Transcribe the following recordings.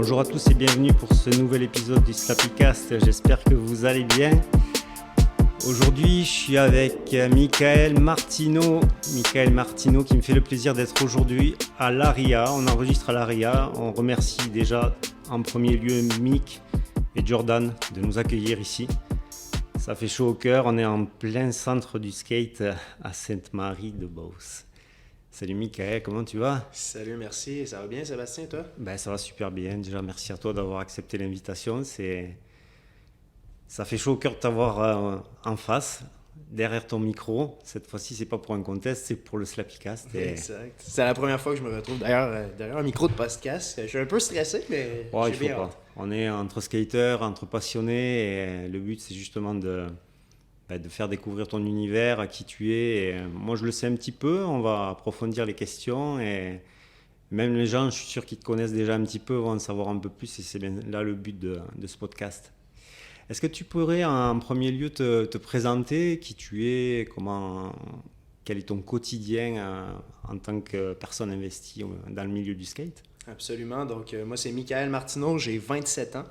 Bonjour à tous et bienvenue pour ce nouvel épisode du Slappycast. J'espère que vous allez bien. Aujourd'hui, je suis avec Michael Martino. Michael Martino qui me fait le plaisir d'être aujourd'hui à l'ARIA. On enregistre à l'ARIA. On remercie déjà en premier lieu Mick et Jordan de nous accueillir ici. Ça fait chaud au cœur. On est en plein centre du skate à Sainte-Marie-de-Beauce. Salut Michael, comment tu vas? Salut, merci. Ça va bien, Sébastien, toi? Ça va super bien. Déjà, merci à toi d'avoir accepté l'invitation. Ça fait chaud au cœur de t'avoir en face, derrière ton micro. Cette fois-ci, c'est pas pour un contest, c'est pour le Slappycast. Exact. C'est la première fois que je me retrouve derrière un micro de podcast. Je suis un peu stressé, mais Ouais, j'ai bien pas. hâte. On est entre skateurs, entre passionnés, et le but, c'est justement de faire découvrir ton univers, à qui tu es. Et moi, je le sais un petit peu. On va approfondir les questions et même les gens, je suis sûr qu'ils te connaissent déjà un petit peu, vont en savoir un peu plus. Et c'est bien là le but de ce podcast. Est-ce que tu pourrais en premier lieu te présenter, qui tu es, quel est ton quotidien en tant que personne investie dans le milieu du skate? Absolument. Donc, moi, c'est Michael Martino, j'ai 27 ans.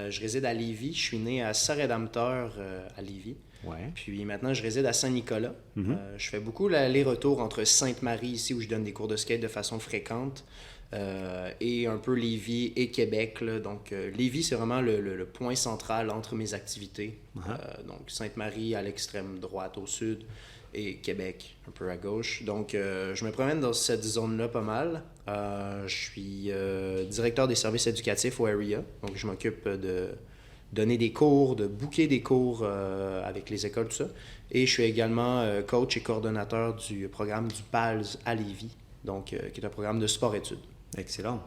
Je réside à Lévis. Je suis né à Saint-Rédempteur à Lévis. Ouais. Puis maintenant, je réside à Saint-Nicolas. Je fais beaucoup l'aller-retour entre Sainte-Marie, ici, où je donne des cours de skate de façon fréquente, et un peu Lévis et Québec. Là. Donc, Lévis, c'est vraiment le point central entre mes activités. Donc, Sainte-Marie à l'extrême droite, au sud, et Québec, un peu à gauche. Donc, je me promène dans cette zone-là pas mal. Je suis directeur des services éducatifs au Area. Donc, je m'occupe de donner des cours, de booker des cours avec les écoles, tout ça. Et je suis également coach et coordonnateur du programme du PALS à Lévis, donc, qui est un programme de sport-études. Excellent.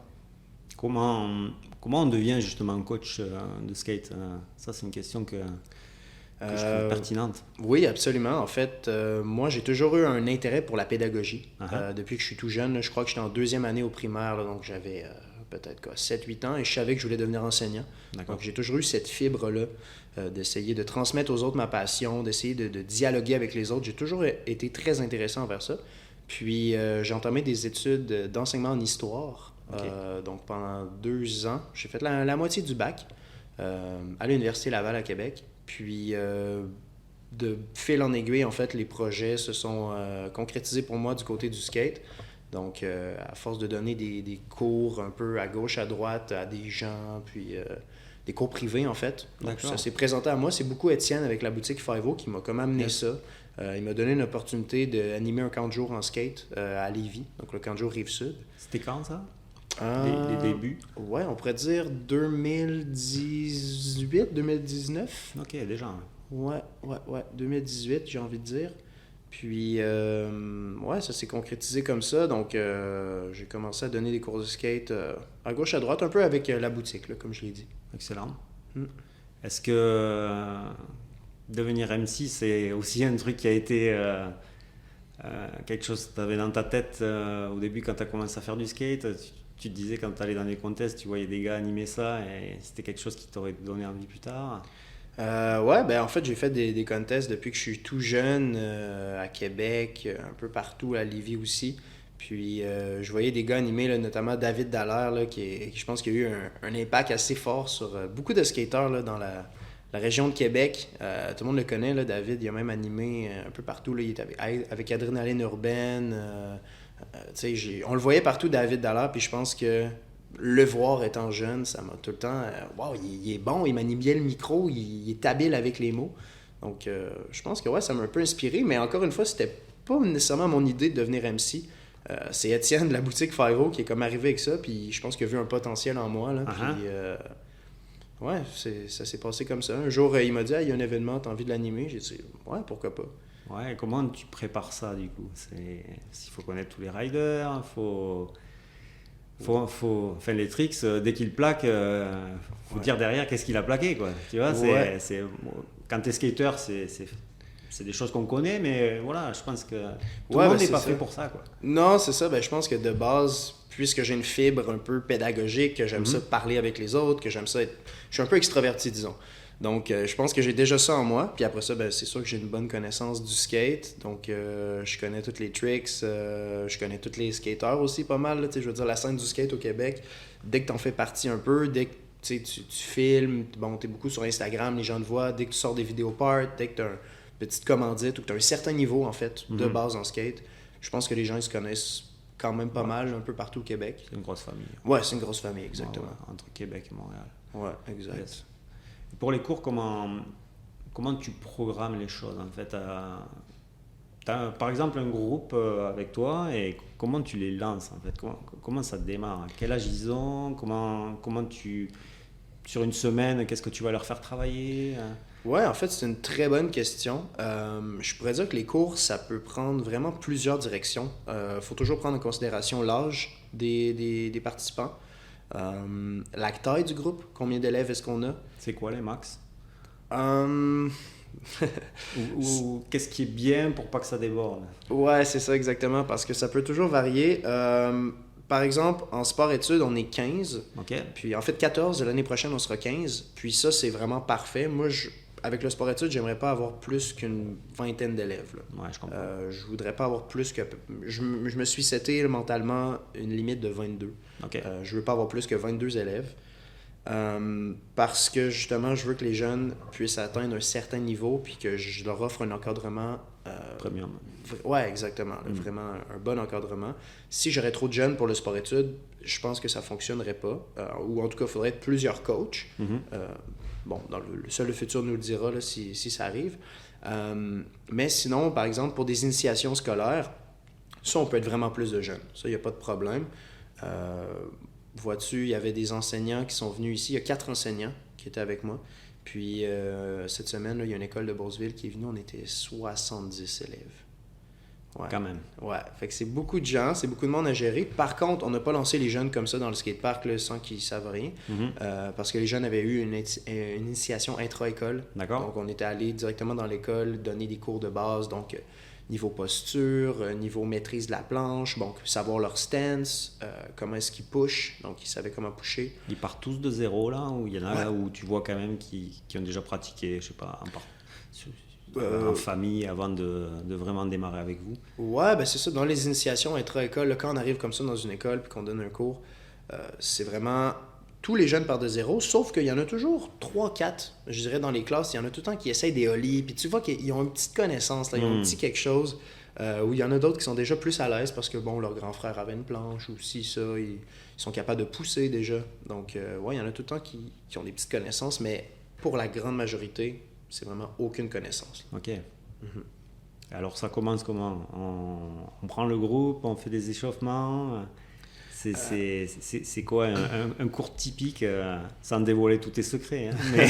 Comment on devient justement coach de skate? Ça, c'est une question que je trouve pertinente. Oui, absolument. En fait, moi, j'ai toujours eu un intérêt pour la pédagogie. Depuis que je suis tout jeune, là, je crois que j'étais en deuxième année au primaire, là, donc j'avais peut-être 7-8 ans, et je savais que je voulais devenir enseignant. D'accord. Donc, j'ai toujours eu cette fibre-là d'essayer de transmettre aux autres ma passion, d'essayer de dialoguer avec les autres. J'ai toujours été très intéressé envers ça. Puis, j'ai entamé des études d'enseignement en histoire. Okay. Donc, pendant 2 ans, j'ai fait la moitié du bac à l'Université Laval à Québec. Puis, de fil en aiguille, en fait, les projets se sont concrétisés pour moi du côté du skate. Donc, à force de donner des cours un peu à gauche, à droite, à des gens, puis des cours privés, en fait. Donc, ça s'est présenté à moi. C'est beaucoup Étienne avec la boutique Five-O qui m'a comme amené ça. Il m'a donné une opportunité d'animer un camp de jour en skate à Lévis, donc le camp de jour Rive-Sud. C'était quand ça? Les débuts? Ouais, on pourrait dire 2018, 2019. Ok, déjà. Ouais, 2018, j'ai envie de dire. Puis, ouais, ça s'est concrétisé comme ça. Donc, j'ai commencé à donner des cours de skate à gauche, à droite, un peu avec la boutique, là, comme je l'ai dit. Excellent. Est-ce que devenir MC, c'est aussi un truc qui a été quelque chose que tu avais dans ta tête au début quand tu as commencé à faire du skate? Tu te disais quand tu allais dans les contests, tu voyais des gars animer ça et c'était quelque chose qui t'aurait donné envie plus tard? Ouais, en fait, j'ai fait des contests depuis que je suis tout jeune à Québec, un peu partout, à Lévis aussi. Puis, je voyais des gars animer, là, notamment David Dallaire, là, qui je pense qu'il a eu un impact assez fort sur beaucoup de skateurs là, dans la région de Québec. Tout le monde le connaît, là, David. Il a même animé un peu partout. Là, il était avec Adrénaline Urbaine. On le voyait partout, David Dallaire. Puis je pense que le voir étant jeune, ça m'a tout le temps... Wow, il est bon, il manie bien le micro, il est habile avec les mots. Donc, je pense que ouais, ça m'a un peu inspiré. Mais encore une fois, c'était pas nécessairement mon idée de devenir MC. C'est Étienne de la boutique Five-O qui est comme arrivé avec ça. Puis je pense qu'il a vu un potentiel en moi. Là, puis, ouais, ça s'est passé comme ça. Un jour, il m'a dit il y a un événement, t'as envie de l'animer? J'ai dit ouais, pourquoi pas. Ouais, comment tu prépares ça du coup? Il faut connaître tous les riders, enfin les tricks, dès qu'il plaque, faut dire derrière qu'est-ce qu'il a plaqué, quoi. Tu vois, quand t'es skater, c'est des choses qu'on connaît, mais voilà, je pense que tout le monde n'est pas fait pour ça, quoi. Non, c'est ça. Je pense que de base, puisque j'ai une fibre un peu pédagogique, que j'aime ça parler avec les autres, que j'aime ça être... Je suis un peu extraverti, disons. Donc, je pense que j'ai déjà ça en moi. Puis après ça, c'est sûr que j'ai une bonne connaissance du skate. Donc, je connais tous les tricks. Je connais tous les skateurs aussi pas mal. Là, je veux dire, la scène du skate au Québec, dès que tu en fais partie un peu, dès que tu filmes, bon, tu es beaucoup sur Instagram, les gens te voient, dès que tu sors des vidéos part, dès que tu as une petite commandite ou que tu as un certain niveau en fait de base en skate, je pense que les gens ils se connaissent quand même pas mal un peu partout au Québec. C'est une grosse famille. Ouais, c'est une grosse famille, exactement. Ouais, entre Québec et Montréal. Ouais, exact. Yes. Et pour les cours, comment tu programmes les choses en fait? T'as par exemple un groupe avec toi et comment tu les lances en fait? Comment ça démarre? Quel âge ils ont? Comment sur une semaine, qu'est-ce que tu vas leur faire travailler? Ouais, en fait, c'est une très bonne question. Je pourrais dire que les cours, ça peut prendre vraiment plusieurs directions. Faut toujours prendre en considération l'âge des participants, la taille du groupe, combien d'élèves est-ce qu'on a. C'est quoi les max? Euh, ou qu'est-ce qui est bien pour pas que ça déborde? Ouais, c'est ça exactement, parce que ça peut toujours varier. Par exemple, en sport-études, on est 15. OK. Puis en fait, 14, l'année prochaine, on sera 15. Puis ça, c'est vraiment parfait. Moi, avec le sport-études, j'aimerais pas avoir plus qu'une vingtaine d'élèves. Là. Ouais, je comprends. Je voudrais pas avoir plus que... Je me suis seté mentalement une limite de 22. OK. Je veux pas avoir plus que 22 élèves. Parce que justement, je veux que les jeunes puissent atteindre un certain niveau puis que je leur offre un encadrement... Premium. Ouais, exactement. Vraiment un bon encadrement. Si j'aurais trop de jeunes pour le sport-études, je pense que ça fonctionnerait pas. Ou en tout cas, il faudrait être plusieurs coachs. Bon, seul le futur nous le dira là, si ça arrive. Mais sinon, par exemple, pour des initiations scolaires, ça, on peut être vraiment plus de jeunes. Ça, il n'y a pas de problème. Vois-tu, il y avait des enseignants qui sont venus ici. Il y a 4 enseignants qui étaient avec moi. Puis cette semaine, là, il y a une école de Beauceville qui est venue. On était 70 élèves. Ouais. Quand même. Ouais, fait que c'est beaucoup de gens, c'est beaucoup de monde à gérer. Par contre, on n'a pas lancé les jeunes comme ça dans le skatepark là, sans qu'ils savent rien. Parce que les jeunes avaient eu une initiation intra-école. D'accord. Donc, on était allé directement dans l'école, donner des cours de base. Donc, niveau posture, niveau maîtrise de la planche, donc savoir leur stance, comment est-ce qu'ils pushent. Donc, ils savaient comment pusher. Ils partent tous de zéro là, ou il y en a là où tu vois quand même qui ont déjà pratiqué, je sais pas, en famille avant de vraiment démarrer avec vous? Ouais, ben c'est ça. Dans les initiations intra-école, quand on arrive comme ça dans une école puis qu'on donne un cours, c'est vraiment... Tous les jeunes partent de zéro, sauf qu'il y en a toujours 3-4, je dirais, dans les classes. Il y en a tout le temps qui essayent des ollies, puis tu vois qu'ils ont une petite connaissance, là, ils ont un petit quelque chose, où il y en a d'autres qui sont déjà plus à l'aise parce que, bon, leur grand frère avait une planche, ou si ça, ils sont capables de pousser déjà. Donc, ouais, il y en a tout le temps qui ont des petites connaissances, mais pour la grande majorité, c'est vraiment aucune connaissance. OK. Alors, ça commence comment? On prend le groupe, on fait des échauffements... C'est quoi un cours typique, sans dévoiler tous tes secrets, hein, mais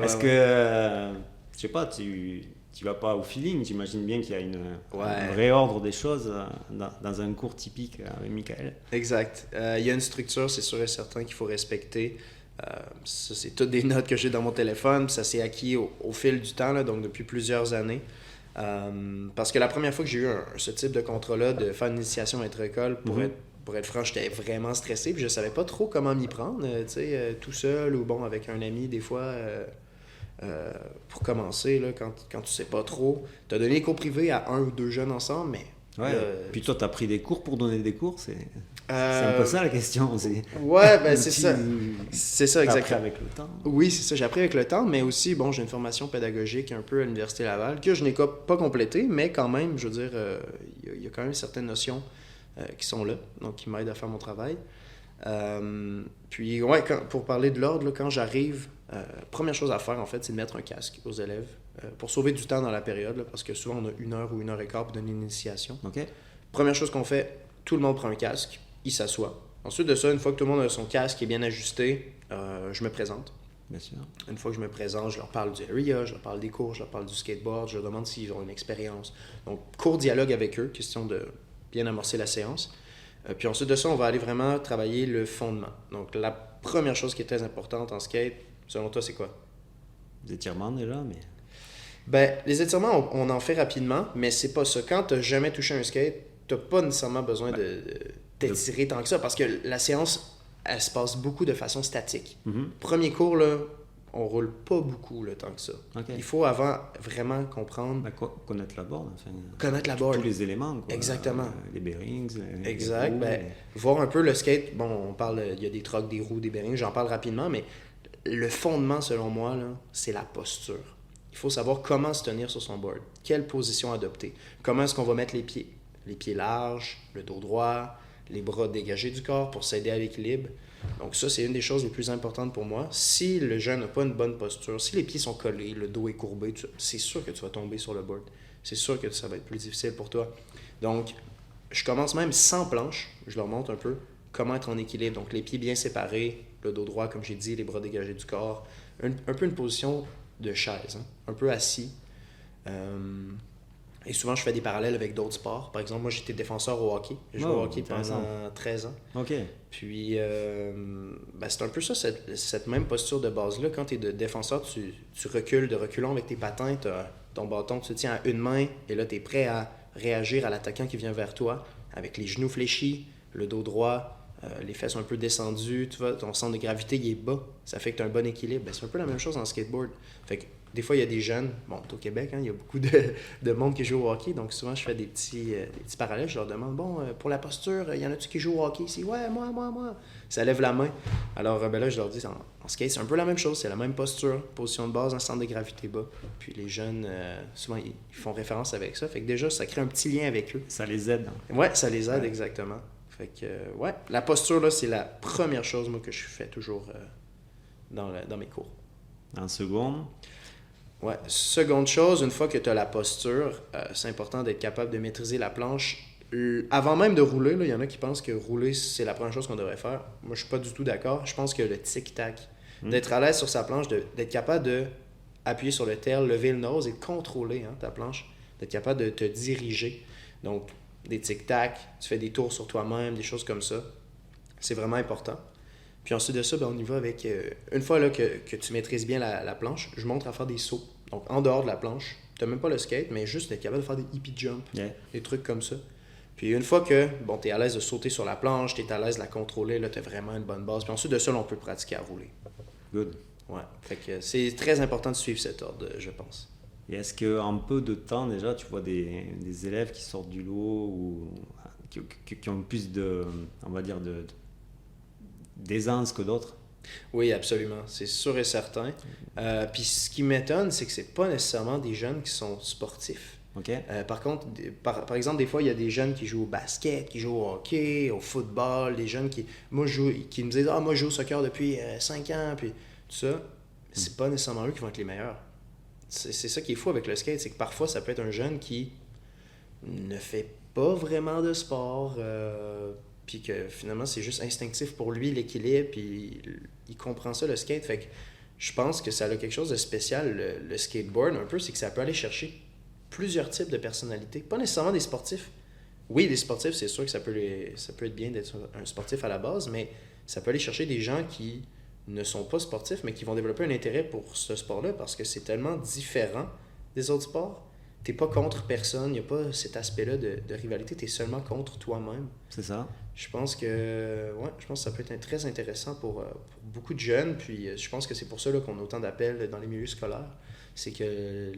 est-ce que, je sais pas, tu vas pas au feeling, j'imagine bien qu'il y a un vrai ordre des choses dans un cours typique avec Michael. Exact. Il y a une structure, c'est sûr et certain qu'il faut respecter. Ça, c'est toutes des notes que j'ai dans mon téléphone, ça s'est acquis au fil du temps, là, donc depuis plusieurs années. Parce que la première fois que j'ai eu ce type de contrat-là, de faire une initiation intra-école, pour être franc, j'étais vraiment stressé, puis je savais pas trop comment m'y prendre, tout seul ou bon, avec un ami, des fois, pour commencer, là, quand tu sais pas trop. Tu as donné des cours privés à 1 ou 2 jeunes ensemble, mais... Ouais. Puis toi, tu as pris des cours pour donner des cours, c'est un peu ça la question aussi. Ouais, ben c'est ça. C'est ça, exactement. Après avec le temps. Oui, c'est ça, j'ai appris avec le temps, mais aussi, bon, j'ai une formation pédagogique un peu à l'Université Laval, que je n'ai pas complétée, mais quand même, je veux dire, il y a quand même certaines notions qui sont là, donc qui m'aident à faire mon travail. Puis, ouais, pour parler de l'ordre, là, quand j'arrive, première chose à faire, en fait, c'est de mettre un casque aux élèves pour sauver du temps dans la période, là, parce que souvent, on a 1 heure ou 1 heure et quart pour donner une initiation. OK. Première chose qu'on fait, tout le monde prend un casque, il s'assoit. Ensuite de ça, une fois que tout le monde a son casque et est bien ajusté, je me présente. Bien sûr. Une fois que je me présente, je leur parle du area, je leur parle des cours, je leur parle du skateboard, je leur demande s'ils ont une expérience. Donc, court dialogue avec eux, question de bien amorcer la séance. Puis ensuite de ça, on va aller vraiment travailler le fondement. Donc, la première chose qui est très importante en skate, selon toi, c'est quoi? Des étirements déjà, mais... Ben, les étirements, on en fait rapidement, mais c'est pas ça. Quand tu n'as jamais touché un skate, tu n'as pas nécessairement besoin de t'étirer tant que ça, parce que la séance, elle se passe beaucoup de façon statique. Premier cours, là, on roule pas beaucoup le temps que ça. Okay. Il faut avant vraiment comprendre... Connaître la board. Enfin, connaître la board. Tous les éléments. Quoi. Exactement. Les bearings. Exact. Les roues, voir un peu le skate. Bon, on parle, il y a des trucks, des roues, des bearings, j'en parle rapidement, mais le fondement, selon moi, là, c'est la posture. Il faut savoir comment se tenir sur son board, quelle position adopter, comment est-ce qu'on va mettre les pieds. Les pieds larges, le dos droit, les bras dégagés du corps pour s'aider à l'équilibre. Donc ça, c'est une des choses les plus importantes pour moi. Si le jeune n'a pas une bonne posture, si les pieds sont collés, le dos est courbé, c'est sûr que tu vas tomber sur le board. C'est sûr que ça va être plus difficile pour toi. Donc, je commence même sans planche. Je leur montre un peu comment être en équilibre. Donc, les pieds bien séparés, le dos droit, comme j'ai dit, les bras dégagés du corps. Un peu une position de chaise, hein? Un peu assis. Et souvent, je fais des parallèles avec d'autres sports. Par exemple, moi, j'étais défenseur au hockey. J'ai joué au hockey pendant 13 ans. OK. Puis, c'est un peu ça, cette même posture de base-là. Quand tu es de défenseur, tu recules de reculons avec tes patins. Tu as ton bâton, tu te tiens à une main. Et là, tu es prêt à réagir à l'attaquant qui vient vers toi avec les genoux fléchis, le dos droit, les fesses un peu descendues. Tu vois, ton centre de gravité, il est bas. Ça fait que tu as un bon équilibre. C'est un peu la même chose en skateboard. Fait que des fois, il y a des jeunes, bon, au Québec, hein, il y a beaucoup de monde qui joue au hockey, donc souvent, je fais des petits parallèles. Je leur demande, pour la posture, y en a-tu qui jouent au hockey ici? Ouais, moi. Ça lève la main. Alors, là, je leur dis, en skate, c'est un peu la même chose, c'est la même posture, position de base, un centre de gravité bas. Puis les jeunes, souvent, ils font référence avec ça. Fait que déjà, ça crée un petit lien avec eux. Ça les aide. Ouais, ça les aide, exactement. Fait que, la posture, là, c'est la première chose, moi, que je fais toujours dans mes cours. En seconde? Ouais. Seconde chose, une fois que tu as la posture, c'est important d'être capable de maîtriser la planche. Avant même de rouler, il y en a qui pensent que rouler, c'est la première chose qu'on devrait faire. Moi, je suis pas du tout d'accord. Je pense que le tic-tac, d'être à l'aise sur sa planche, d'être capable d'appuyer sur le tail, lever le nose et de contrôler ta planche, d'être capable de te diriger. Donc, des tic-tac, tu fais des tours sur toi-même, des choses comme ça. C'est vraiment important. Puis ensuite de ça, on y va avec... une fois là, que tu maîtrises bien la planche, je montre à faire des sauts. Donc, en dehors de la planche, tu n'as même pas le skate, mais juste être capable de faire des hippie jump, des trucs comme ça. Puis une fois que tu es à l'aise de sauter sur la planche, tu es à l'aise de la contrôler, là, tu as vraiment une bonne base. Puis ensuite de ça, on peut pratiquer à rouler. Good. Ouais. Fait que c'est très important de suivre cet ordre, je pense. Et est-ce qu'en peu de temps, déjà, tu vois des élèves qui sortent du lot ou qui ont plus de, on va dire, d'aisance que d'autres? Oui, absolument. C'est sûr et certain. Puis ce qui m'étonne, c'est que c'est pas nécessairement des jeunes qui sont sportifs. Okay. Par contre, par exemple, des fois, il y a des jeunes qui jouent au basket, qui jouent au hockey, au football, des jeunes qui me disent « Ah, moi, je joue au soccer depuis 5 ans. » Puis tout ça, c'est pas nécessairement eux qui vont être les meilleurs. C'est ça qui est fou avec le skate, c'est que parfois, ça peut être un jeune qui ne fait pas vraiment de sport, puis que finalement, c'est juste instinctif pour lui, l'équilibre, puis il comprend ça, le skate. Fait que je pense que ça a quelque chose de spécial, le skateboard, un peu, c'est que ça peut aller chercher plusieurs types de personnalités. Pas nécessairement des sportifs. Oui, des sportifs, c'est sûr que ça peut être bien d'être un sportif à la base, mais ça peut aller chercher des gens qui ne sont pas sportifs, mais qui vont développer un intérêt pour ce sport-là parce que c'est tellement différent des autres sports. T'es pas contre personne, il n'y a pas cet aspect-là de rivalité, tu es seulement contre toi-même. C'est ça. Je pense que ça peut être très intéressant pour beaucoup de jeunes, puis je pense que c'est pour ça là, qu'on a autant d'appels dans les milieux scolaires. C'est que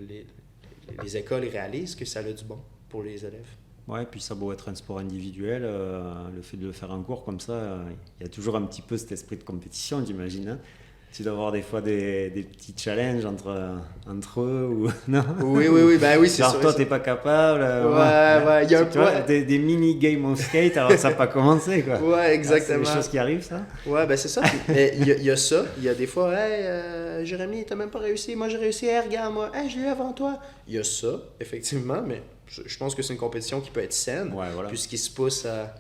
les écoles réalisent que ça a du bon pour les élèves. Ouais, puis ça doit être un sport individuel, le fait de le faire en cours comme ça, il y a toujours un petit peu cet esprit de compétition, j'imagine. Hein. Tu dois avoir des fois des petits challenges entre eux ou non? Oui, ben oui, c'est genre sûr. Toi, t'es pas capable. Ouais, il y a tu vois, des mini-games of skate alors que ça n'a pas commencé, quoi. Ouais, exactement. C'est des choses qui arrivent, ça? Ouais, ben c'est ça. Il y a ça. Il y a des fois, hey, Jérémy, t'as même pas réussi. Moi, j'ai réussi. Hey, regarde, moi, hey, je l'ai eu avant toi. Il y a ça, effectivement, mais je pense que c'est une compétition qui peut être saine, puisqu'ils se poussent à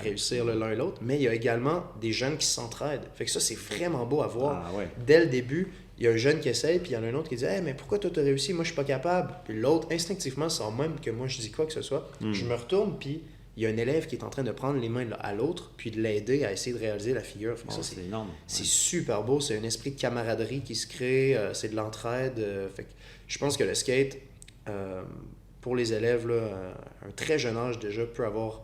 réussir l'un et l'autre, mais il y a également des jeunes qui s'entraident. Fait que ça, c'est vraiment beau à voir. Ah, ouais. Dès le début, il y a un jeune qui essaye, puis il y en a un autre qui dit « Hey, mais pourquoi toi, t'as réussi? Moi, je suis pas capable. » Puis l'autre, instinctivement, sans même que moi, je dis quoi que ce soit, je me retourne, puis il y a un élève qui est en train de prendre les mains à l'autre, puis de l'aider à essayer de réaliser la figure. Fait que ça, c'est énorme. C'est super beau. C'est un esprit de camaraderie qui se crée. C'est de l'entraide. Fait que je pense que le skate, pour les élèves, là, un très jeune âge déjà, peut avoir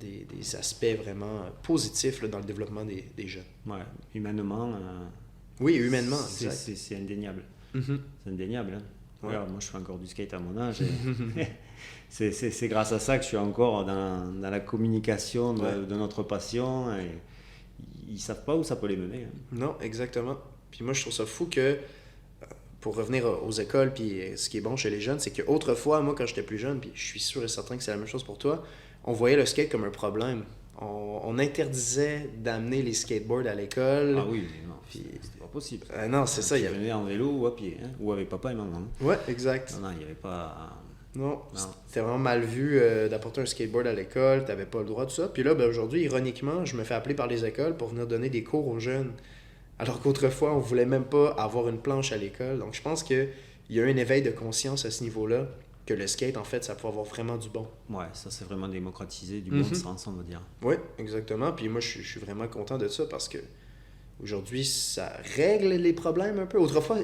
des aspects vraiment positifs là, dans le développement des jeunes. Ouais, humainement, Oui, humainement, c'est, exact. c'est indéniable. Mhm. C'est indéniable. Hein. Ouais. Regarde, moi, je fais encore du skate à mon âge. Et c'est grâce à ça que je suis encore dans la communication Ouais. de notre passion. Et ils savent pas où ça peut les mener. Hein. Non, exactement. Puis moi, je trouve ça fou que, pour revenir aux écoles, puis ce qui est bon chez les jeunes, c'est qu'autrefois, moi, quand j'étais plus jeune, puis je suis sûr et certain que c'est la même chose pour toi, on voyait le skate comme un problème. On interdisait d'amener les skateboards à l'école. Ah oui, mais non, Puis- c'était pas possible. Non, c'est ça. Tu venais en vélo ou à pied, hein, ou avec papa et maman. Ouais, exact. Non, il n'y avait pas. Non, Non. c'était vraiment mal vu d'apporter un skateboard à l'école, t'avais pas le droit, tout ça. Puis là, ben, aujourd'hui, ironiquement, je me fais appeler par les écoles pour venir donner des cours aux jeunes. Alors qu'autrefois, on voulait même pas avoir une planche à l'école. Donc je pense qu'il y a un éveil de conscience à ce niveau-là, que le skate, en fait, ça peut avoir vraiment du bon. Ouais, ça c'est vraiment démocratisé, du Mhm. bon sens, on va dire. Oui, exactement. Puis moi, je suis vraiment content de ça parce que aujourd'hui, ça règle les problèmes un peu. Autrefois,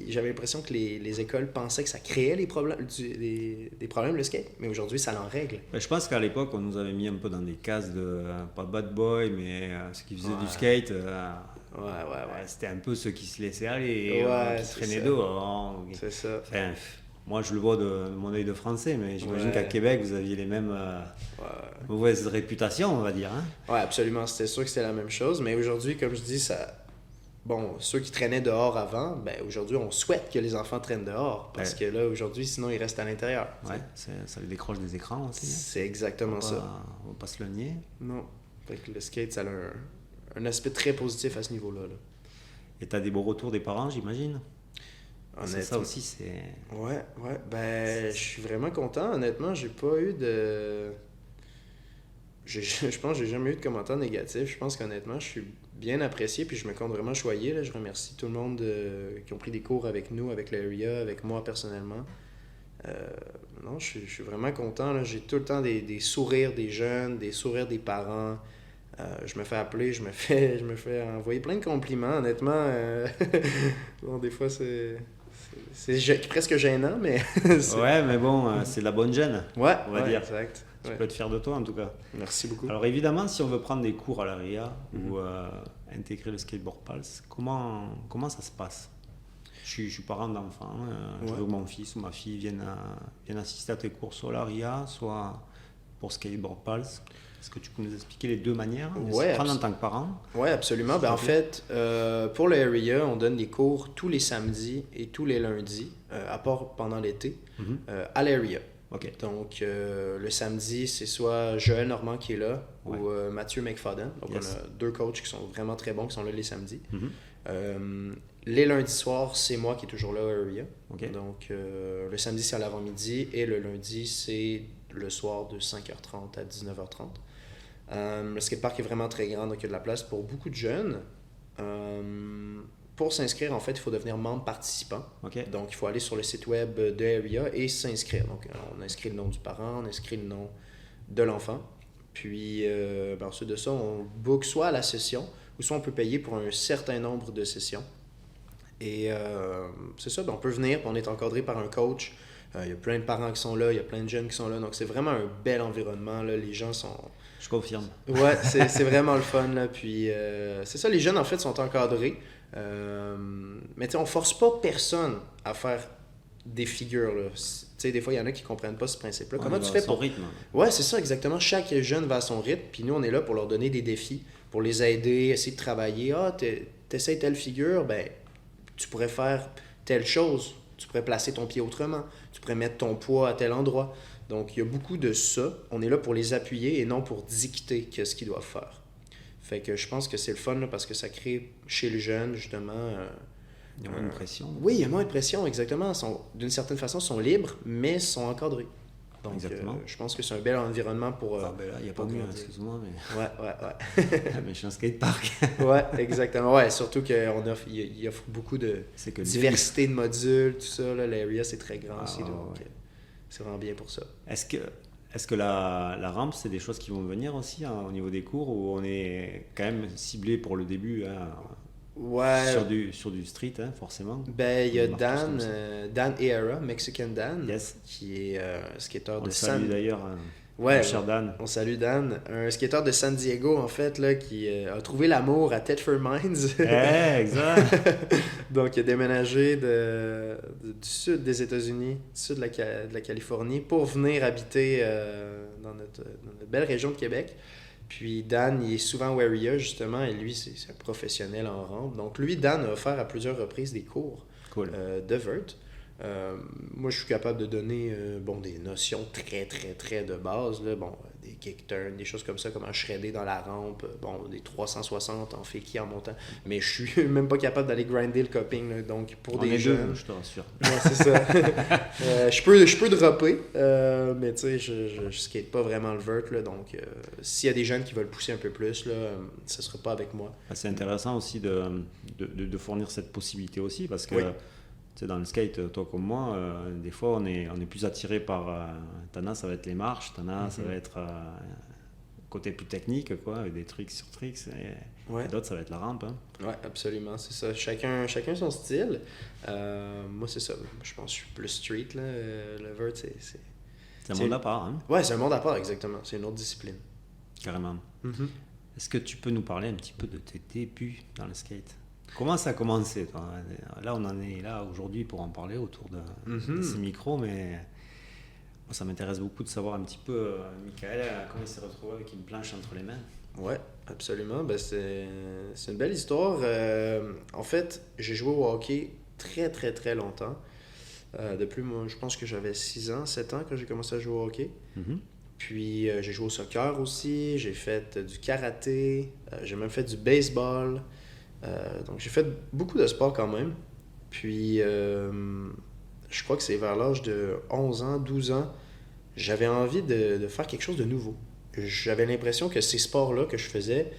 j'avais l'impression que les écoles pensaient que ça créait les problèmes, des problèmes, le skate. Mais aujourd'hui, ça l'en règle. Ben, je pense qu'à l'époque, on nous avait mis un peu dans des cases de, pas bad boy, mais ceux qui faisaient Ouais. du skate, Ouais. c'était un peu ceux qui se laissaient aller, Ouais, qui c'est traînaient ça. dehors. C'est ça. Enfin, moi, je le vois de mon œil de français, mais j'imagine Ouais. qu'à Québec, vous aviez les mêmes Ouais. mauvaises réputations, on va dire. Hein. Ouais, absolument. C'était sûr que c'était la même chose. Mais aujourd'hui, comme je dis, ça. Bon, ceux qui traînaient dehors avant, ben aujourd'hui, on souhaite que les enfants traînent dehors. Parce que là, aujourd'hui, sinon, ils restent à l'intérieur. Ouais, ça les décroche des écrans aussi. Hein. C'est exactement ça. On va pas se le nier. Non. Fait que le skate, ça a un aspect très positif à ce niveau-là. Là. Et tu as des beaux retours des parents, j'imagine. C'est ça Honnêtement. aussi, c'est. Ouais. Ben, je suis vraiment content. Honnêtement, j'ai pas eu de. Je pense que j'ai jamais eu de commentaires négatifs. Je pense qu'honnêtement, je suis bien apprécié puis je me compte vraiment choyé. Là. Je remercie tout le monde qui ont pris des cours avec nous, avec l'Area, avec moi personnellement. Non, je suis vraiment content. Là. J'ai tout le temps des sourires des jeunes, des sourires des parents. Je me fais appeler, je me fais envoyer plein de compliments. Honnêtement, bon, des fois, c'est presque gênant, mais... Ouais, mais bon, c'est de la bonne gêne. Ouais, on va dire. exact. Tu Ouais. peux être fier de toi en tout cas. Merci beaucoup. Alors évidemment, si on veut prendre des cours à l'ARIA ou intégrer le skateboard pulse, comment ça se passe? Je suis parent d'enfant, je Ouais. veux que mon fils ou ma fille vienne assister à tes cours soit à l'ARIA, soit pour skateboard pulse. Est-ce que tu peux nous expliquer les deux manières de Ouais, s'y prendre en tant que parent? Oui, absolument. Ben, en fait, pour l'Area, on donne des cours tous les samedis et tous les lundis, à part pendant l'été, Mhm. à l'Area. Ok. Donc, le samedi, c'est soit Joël Normand qui est là Ouais. ou Mathieu McFadden. Donc, Yes. on a deux coachs qui sont vraiment très bons, qui sont là les samedis. Mhm. Les lundis soirs, c'est moi qui est toujours là à Area. Ok. Donc, le samedi, c'est à l'avant-midi et le lundi, c'est le soir de 5h30 à 19h30. Le skatepark est vraiment très grand, donc il y a de la place pour beaucoup de jeunes. Pour s'inscrire, en fait, il faut devenir membre participant. Ok. Donc, il faut aller sur le site web de Area et s'inscrire. Donc, on inscrit le nom du parent, on inscrit le nom de l'enfant. Puis, ensuite de ça, on book soit à la session ou soit on peut payer pour un certain nombre de sessions. Et c'est ça, on peut venir, puis on est encadré par un coach. Il y a plein de parents qui sont là, il y a plein de jeunes qui sont là. Donc, c'est vraiment un bel environnement. Là. Les gens sont... Je confirme. Ouais, c'est vraiment le fun. Là. Puis, c'est ça, les jeunes, en fait, sont encadrés. Mais tu sais, on force pas personne à faire des figures. Là. Tu sais, des fois, il y en a qui comprennent pas ce principe-là. Ouais, Comment il tu va fais à son pour... rythme? Ouais, c'est ça, exactement. Chaque jeune va à son rythme. Puis nous, on est là pour leur donner des défis, pour les aider, essayer de travailler. Ah, t'essayes telle figure, ben, tu pourrais faire telle chose. Tu pourrais placer ton pied autrement. Tu pourrais mettre ton poids à tel endroit. Donc, il y a beaucoup de ça. On est là pour les appuyer et non pour dicter qu'est-ce qu'ils doivent faire. Fait que je pense que c'est le fun là, parce que ça crée chez les jeunes, justement... Il y a moins de pression. Oui, il y a moins de pression, exactement. D'une certaine façon, ils sont libres, mais sont encadrés. Donc, Exactement. je pense que c'est un bel environnement pour... Ah ben là, il n'y a pas pour mieux, grandir. excuse-moi, mais Ouais. ah, mais je suis un skatepark. Ouais, exactement. Ouais, surtout qu'il offre beaucoup de C'est que diversité de modules, tout ça. L'area, c'est très grand Ah, aussi, donc ouais. c'est vraiment bien pour ça. Est-ce que la rampe, c'est des choses qui vont venir aussi hein, au niveau des cours où on est quand même ciblé pour le début hein, Ouais, sur du street, hein, forcément. ben il y a Marcus comme Dan, ça. Dan Eara, Mexican Dan, Yes. qui est skateur On de le salue San... d'ailleurs. Ouais, Mon cher Dan. on salue Dan. Un skateur de San Diego, en fait, là, qui a trouvé l'amour à Thetford Mines. Exact. Donc, il a déménagé du sud des États-Unis, du sud de la Californie, pour venir habiter dans notre belle région de Québec. Puis Dan, il est souvent où Area, justement, et lui, c'est un professionnel en rampe. Donc, lui, Dan a offert à plusieurs reprises des cours Cool. de vert. Moi, je suis capable de donner des notions très, très, très de base. Là. Bon, des kick turns, des choses comme ça, comment shredder dans la rampe, des 360 en fakie en montant. Mais je suis même pas capable d'aller grinder le cupping. Là. Donc, pour On des est jeunes... deux, je te rassure. Ouais, c'est ça. Je peux dropper, mais tu sais, je skate pas vraiment le vert. Là, donc, s'il y a des jeunes qui veulent pousser un peu plus, là, ce sera pas avec moi. C'est intéressant aussi de fournir cette possibilité aussi parce que Oui. tu sais, dans le skate, toi comme moi, des fois on est plus attiré par. T'en as, ça va être les marches, t'en as, ça va être côté plus technique, quoi, avec des tricks sur tricks, et Ouais. d'autres, ça va être la rampe. Hein. Ouais, absolument, c'est ça. Chacun son style. Moi, c'est ça. Je pense que je suis plus street. Là. Le vert, C'est un C'est- monde à part, hein, Ouais, c'est un monde à part, exactement. C'est une autre discipline. carrément. Est-ce que tu peux nous parler un petit peu de tes débuts dans le skate? Comment ça a commencé, toi? Là, on en est là aujourd'hui pour en parler autour de ces micros, mais moi, ça m'intéresse beaucoup de savoir un petit peu, Michael, comment il s'est retrouvé avec une planche entre les mains. Ouais, absolument. Ben, c'est une belle histoire. En fait, j'ai joué au hockey très, très, très longtemps. Depuis, moi, je pense que j'avais 6 ans, 7 ans quand j'ai commencé à jouer au hockey. Mhm. Puis j'ai joué au soccer aussi, j'ai fait du karaté, j'ai même fait du baseball. Donc j'ai fait beaucoup de sport quand même. Puis je crois que c'est vers l'âge de 11 ans, 12 ans, j'avais envie de faire quelque chose de nouveau. J'avais l'impression que ces sports-là que je faisais,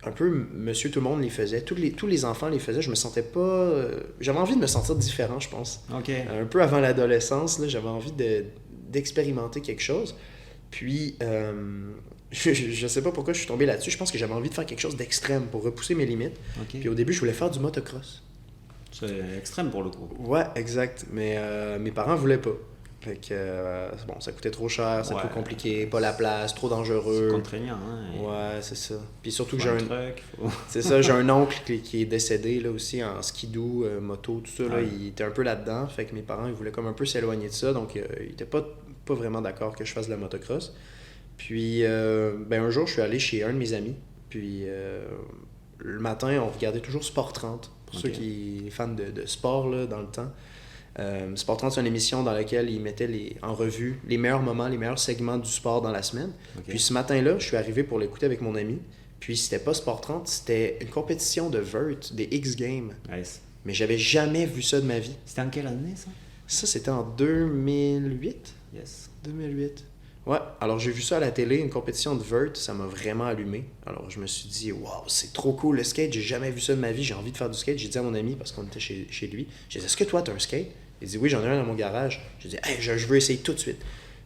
un peu monsieur tout le monde les faisait, tous les enfants les faisaient, je me sentais pas... j'avais envie de me sentir différent, je pense. Ok. Un peu avant l'adolescence, là, j'avais envie d'expérimenter quelque chose. Puis, je sais pas pourquoi je suis tombé là-dessus. Je pense que j'avais envie de faire quelque chose d'extrême pour repousser mes limites. Ok. Puis au début, je voulais faire du motocross. C'est extrême pour le coup. Ouais, exact. Mais mes parents voulaient pas. Fait que, bon, ça coûtait trop cher, c'est Ouais. trop compliqué, pas la place, trop C'est dangereux. contraignant. Hein, et Ouais, c'est ça. Puis surtout que faut j'ai un un... truc, faut- C'est ça, j'ai un oncle qui est décédé là aussi en skidoo, moto, tout ça. Là, Ouais. il était un peu là-dedans. Fait que mes parents, ils voulaient comme un peu s'éloigner de ça. Donc, ils étaient pas vraiment d'accord que je fasse de la motocross. Puis, un jour, je suis allé chez un de mes amis. Puis, le matin, on regardait toujours Sport 30. Pour ceux Ok. qui sont fans de sport là, dans le temps. Sport 30, c'est une émission dans laquelle ils mettaient en revue les meilleurs moments, les meilleurs segments du sport dans la semaine. Ok. Puis ce matin-là, je suis arrivé pour l'écouter avec mon ami. Puis c'était pas Sport 30, c'était une compétition de vert, des X Games. Nice. Mais j'avais jamais vu ça de ma vie. C'était en quelle année ça? Ça, c'était en 2008. Yes. 2008. Ouais, alors j'ai vu ça à la télé, une compétition de vert, ça m'a vraiment allumé. Alors je me suis dit, waouh, c'est trop cool le skate, j'ai jamais vu ça de ma vie, j'ai envie de faire du skate. J'ai dit à mon ami, parce qu'on était chez lui, j'ai dit, est-ce que toi t'as un skate? Il dit, oui, j'en ai un dans mon garage. J'ai dit, hey, je veux essayer tout de suite.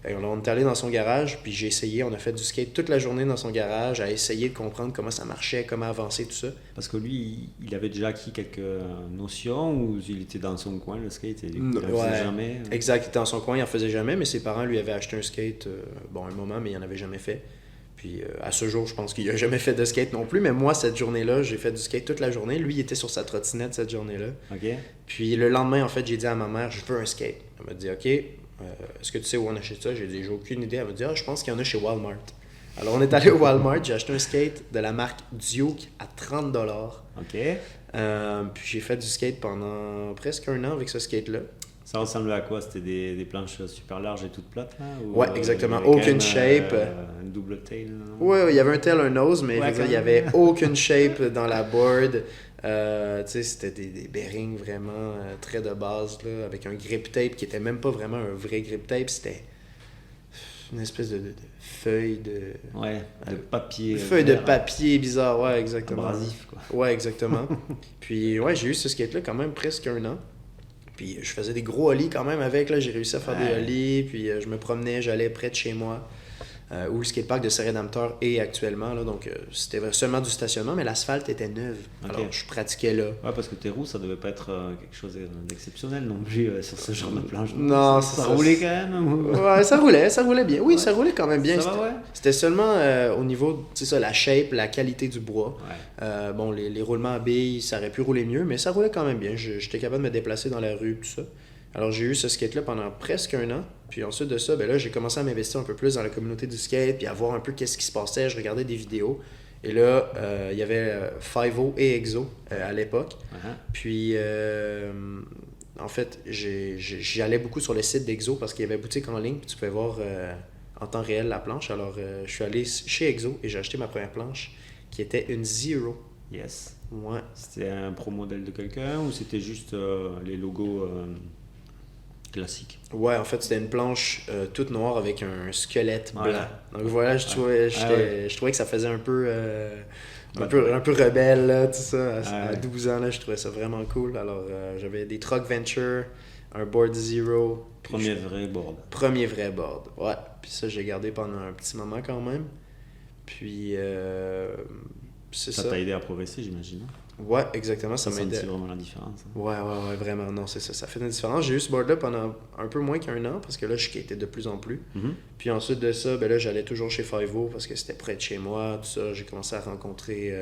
Et on est allé dans son garage, puis j'ai essayé, on a fait du skate toute la journée dans son garage, à essayer de comprendre comment ça marchait, comment avancer, tout ça. Parce que lui, il avait déjà acquis quelques notions ou il était dans son coin le skate et du coup, il en faisait Ouais, jamais. Exact, il était dans son coin, il en faisait jamais, mais ses parents lui avaient acheté un skate, un moment, mais il en avait jamais fait. Puis à ce jour, je pense qu'il n'a jamais fait de skate non plus, mais moi, cette journée-là, j'ai fait du skate toute la journée. Lui, il était sur sa trottinette cette journée-là. Ok. Puis le lendemain, en fait, j'ai dit à ma mère, je veux un skate. Elle m'a dit, OK, est-ce que tu sais où on achète ça? J'ai dit, j'ai aucune idée. Elle m'a dit, je pense qu'il y en a chez Walmart. Alors on est allé au Walmart, j'ai acheté un skate de la marque Duke à 30$. Ok. Puis j'ai fait du skate pendant presque un an avec ce skate-là. Ça ressemblait à quoi? C'était des planches super larges et toutes plates là? Ou, Ouais, exactement. il y avait quand Aucune même, shape. Une double tail? Non? Ouais, il y avait un tail, un nose, mais Ouais, je veux dire, il quand n'y même. avait aucune shape dans la board. Tu sais, c'était des bearings vraiment très de base, là, avec un grip tape qui était même pas vraiment un vrai grip tape. C'était une espèce de feuille de... Ouais, de papier. Feuille de vert, papier bizarre, ouais, exactement. abrasif quoi. Ouais, exactement. Puis, ouais, j'ai eu ce skate-là quand même presque un an. Puis, je faisais des gros ollies quand même avec, là. J'ai réussi à faire des Ouais. ollies. Puis, je me promenais, j'allais près de chez moi. où le skatepark de Saint-Rédempteur est actuellement. Là, donc, c'était seulement du stationnement, mais l'asphalte était neuve. Ok. Alors, je pratiquais là. Ouais, parce que tes roues, ça devait pas être quelque chose d'exceptionnel non plus sur ce genre de planche. Non, ça c'est ça. roulait quand même. Ouais, ça roulait bien. Oui, ça roulait quand même bien. Ça va, ouais. C'était seulement au niveau, c'est ça, la shape, la qualité du bois. Ouais. Bon, les roulements à billes, ça aurait pu rouler mieux, mais ça roulait quand même bien. J'étais capable de me déplacer dans la rue, tout ça. Alors, j'ai eu ce skate-là pendant presque un an. Puis ensuite de ça, ben là, j'ai commencé à m'investir un peu plus dans la communauté du skate, puis à voir un peu qu'est-ce qui se passait. Je regardais des vidéos. Et là, il y avait Five-O et Exo à l'époque. Uh-huh. Puis, en fait, j'allais beaucoup sur le site d'Exo parce qu'il y avait boutique en ligne, puis tu pouvais voir en temps réel la planche. Alors, je suis allé chez Exo et j'ai acheté ma première planche qui était une Zero. Yes. Ouais. C'était un pro modèle de quelqu'un ou c'était juste les logos classiques? Ouais, en fait, c'était une planche toute noire avec un squelette blanc. Voilà. Donc voilà, je trouvais, ouais. je trouvais que ça faisait un peu, Ouais. un peu rebelle, là, tout ça. À Ouais. 12 ans, là, je trouvais ça vraiment cool. Alors, j'avais des Truck Venture, un Board Zero. puis Premier vrai board. Premier vrai board. Ouais. Puis ça, j'ai gardé pendant un petit moment quand même. Puis, c'est Ça ça. t'a aidé à progresser, j'imagine. Ouais, exactement, ça Ça m'a aidé. sentit vraiment la différence. Hein. Ouais, vraiment, non, c'est ça. Ça fait une différence. J'ai eu ce board-là pendant un peu moins qu'un an, parce que là, je skatais de plus en plus. Mhm. Puis ensuite de ça, ben là, j'allais toujours chez Five-O, parce que c'était près de chez moi, tout ça. J'ai commencé à rencontrer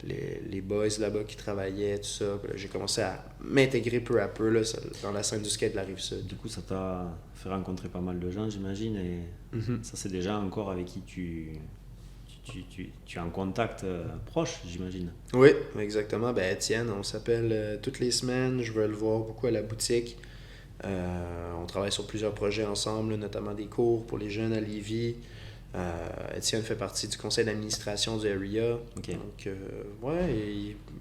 les boys là-bas qui travaillaient, tout ça. Puis là, j'ai commencé à m'intégrer peu à peu là, dans la scène du skate de la Rive-Sud. Du coup, ça t'a fait rencontrer pas mal de gens, j'imagine. Et ça, c'est des gens encore avec qui tu es en contact proche, j'imagine. Oui, exactement. Ben Étienne, on s'appelle toutes les semaines. Je vais le voir beaucoup à la boutique. On travaille sur plusieurs projets ensemble, notamment des cours pour les jeunes à Lévis. Étienne fait partie du conseil d'administration du Area. Ok. Donc, ouais,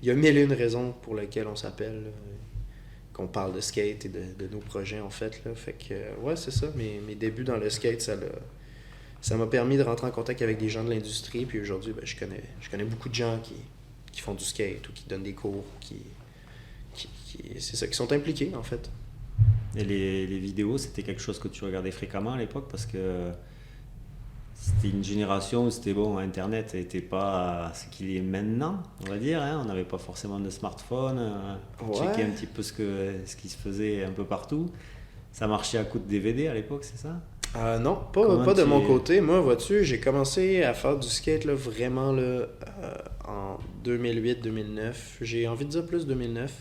il y a mille et une raisons pour lesquelles on s'appelle, qu'on parle de skate et de nos projets, en fait. Là. Fait que, ouais, c'est ça. Mes débuts dans le skate, ça m'a permis de rentrer en contact avec des gens de l'industrie. Puis aujourd'hui, ben, je connais beaucoup de gens qui font du skate ou qui donnent des cours, c'est ça, qui sont impliqués, en fait. Et les vidéos, c'était quelque chose que tu regardais fréquemment à l'époque parce que c'était une génération où c'était bon, Internet n'était pas ce qu'il est maintenant, on va dire. Hein. On n'avait pas forcément de smartphone, pour checker un petit peu ce qui se faisait un peu partout. Ça marchait à coup de DVD à l'époque, c'est ça? Non, Comment pas de tu- mon côté. Moi, vois-tu, j'ai commencé à faire du skate là, vraiment là, en 2008-2009. J'ai envie de dire plus 2009.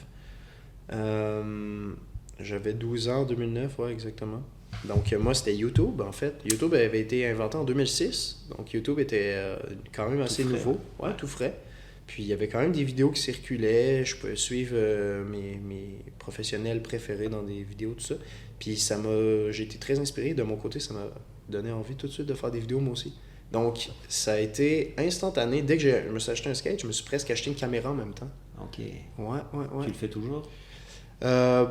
J'avais 12 ans en 2009, ouais, exactement. Donc, moi, c'était YouTube, en fait. YouTube avait été inventé en 2006. Donc, YouTube était quand même assez frais, nouveau. ouais. Ouais, tout frais. Puis, il y avait quand même des vidéos qui circulaient. Je pouvais suivre mes professionnels préférés dans des vidéos, tout ça. Puis, j'ai été très inspiré. De mon côté, ça m'a donné envie tout de suite de faire des vidéos, moi aussi. Donc, ça a été instantané. Dès que je me suis acheté un skate, je me suis presque acheté une caméra en même temps. Ok. Ouais. Tu le fais toujours?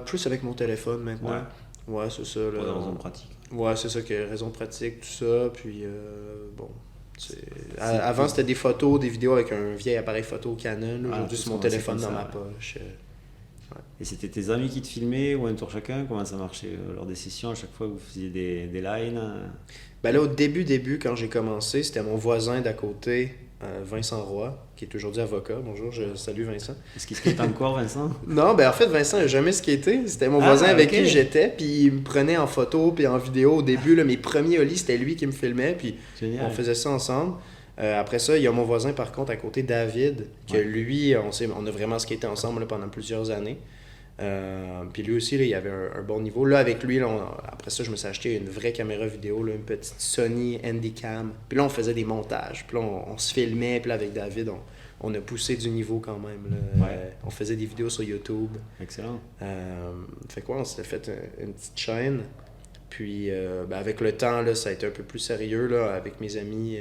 Plus avec mon téléphone maintenant. Ouais, c'est ça. Là, Pour des raisons pratiques. Ouais, c'est ça, que raison pratique, tout ça. Puis, bon. Avant, c'était des photos, des vidéos avec un vieil appareil photo Canon. Aujourd'hui, tout c'est ce mon qu'on sait téléphone comme dans ça, ma ouais. poche. Et c'était tes amis qui te filmaient ou un tour chacun? Comment ça marchait lors des sessions? À chaque fois, vous faisiez des lines? Ben là, au début, quand j'ai commencé, c'était mon voisin d'à côté, Vincent Roy, qui est aujourd'hui avocat. Bonjour, je salue Vincent. Est-ce qu'il skate encore, Vincent? Non, ben en fait, Vincent n'a jamais skaté. C'était mon Ah, voisin avec ok. qui j'étais, puis il me prenait en photo, puis en vidéo. Au début, là, mes premiers ollies, c'était lui qui me filmait, puis Génial. on faisait ça ensemble. Après ça, il y a mon voisin, par contre, à côté, David, que Ouais. lui, on a vraiment skaté ensemble là, pendant plusieurs années. Puis lui aussi, là, il avait un bon niveau. Là, avec lui, là, après ça, je me suis acheté une vraie caméra vidéo, là, une petite Sony Handycam. Puis là, on faisait des montages. Puis là, on se filmait. Puis là, avec David, on a poussé du niveau quand même. Là. Ouais. On faisait des vidéos sur YouTube. Excellent. Fait quoi, on s'était fait une petite chaîne. Puis ben, avec le temps, là, ça a été un peu plus sérieux là, avec mes amis.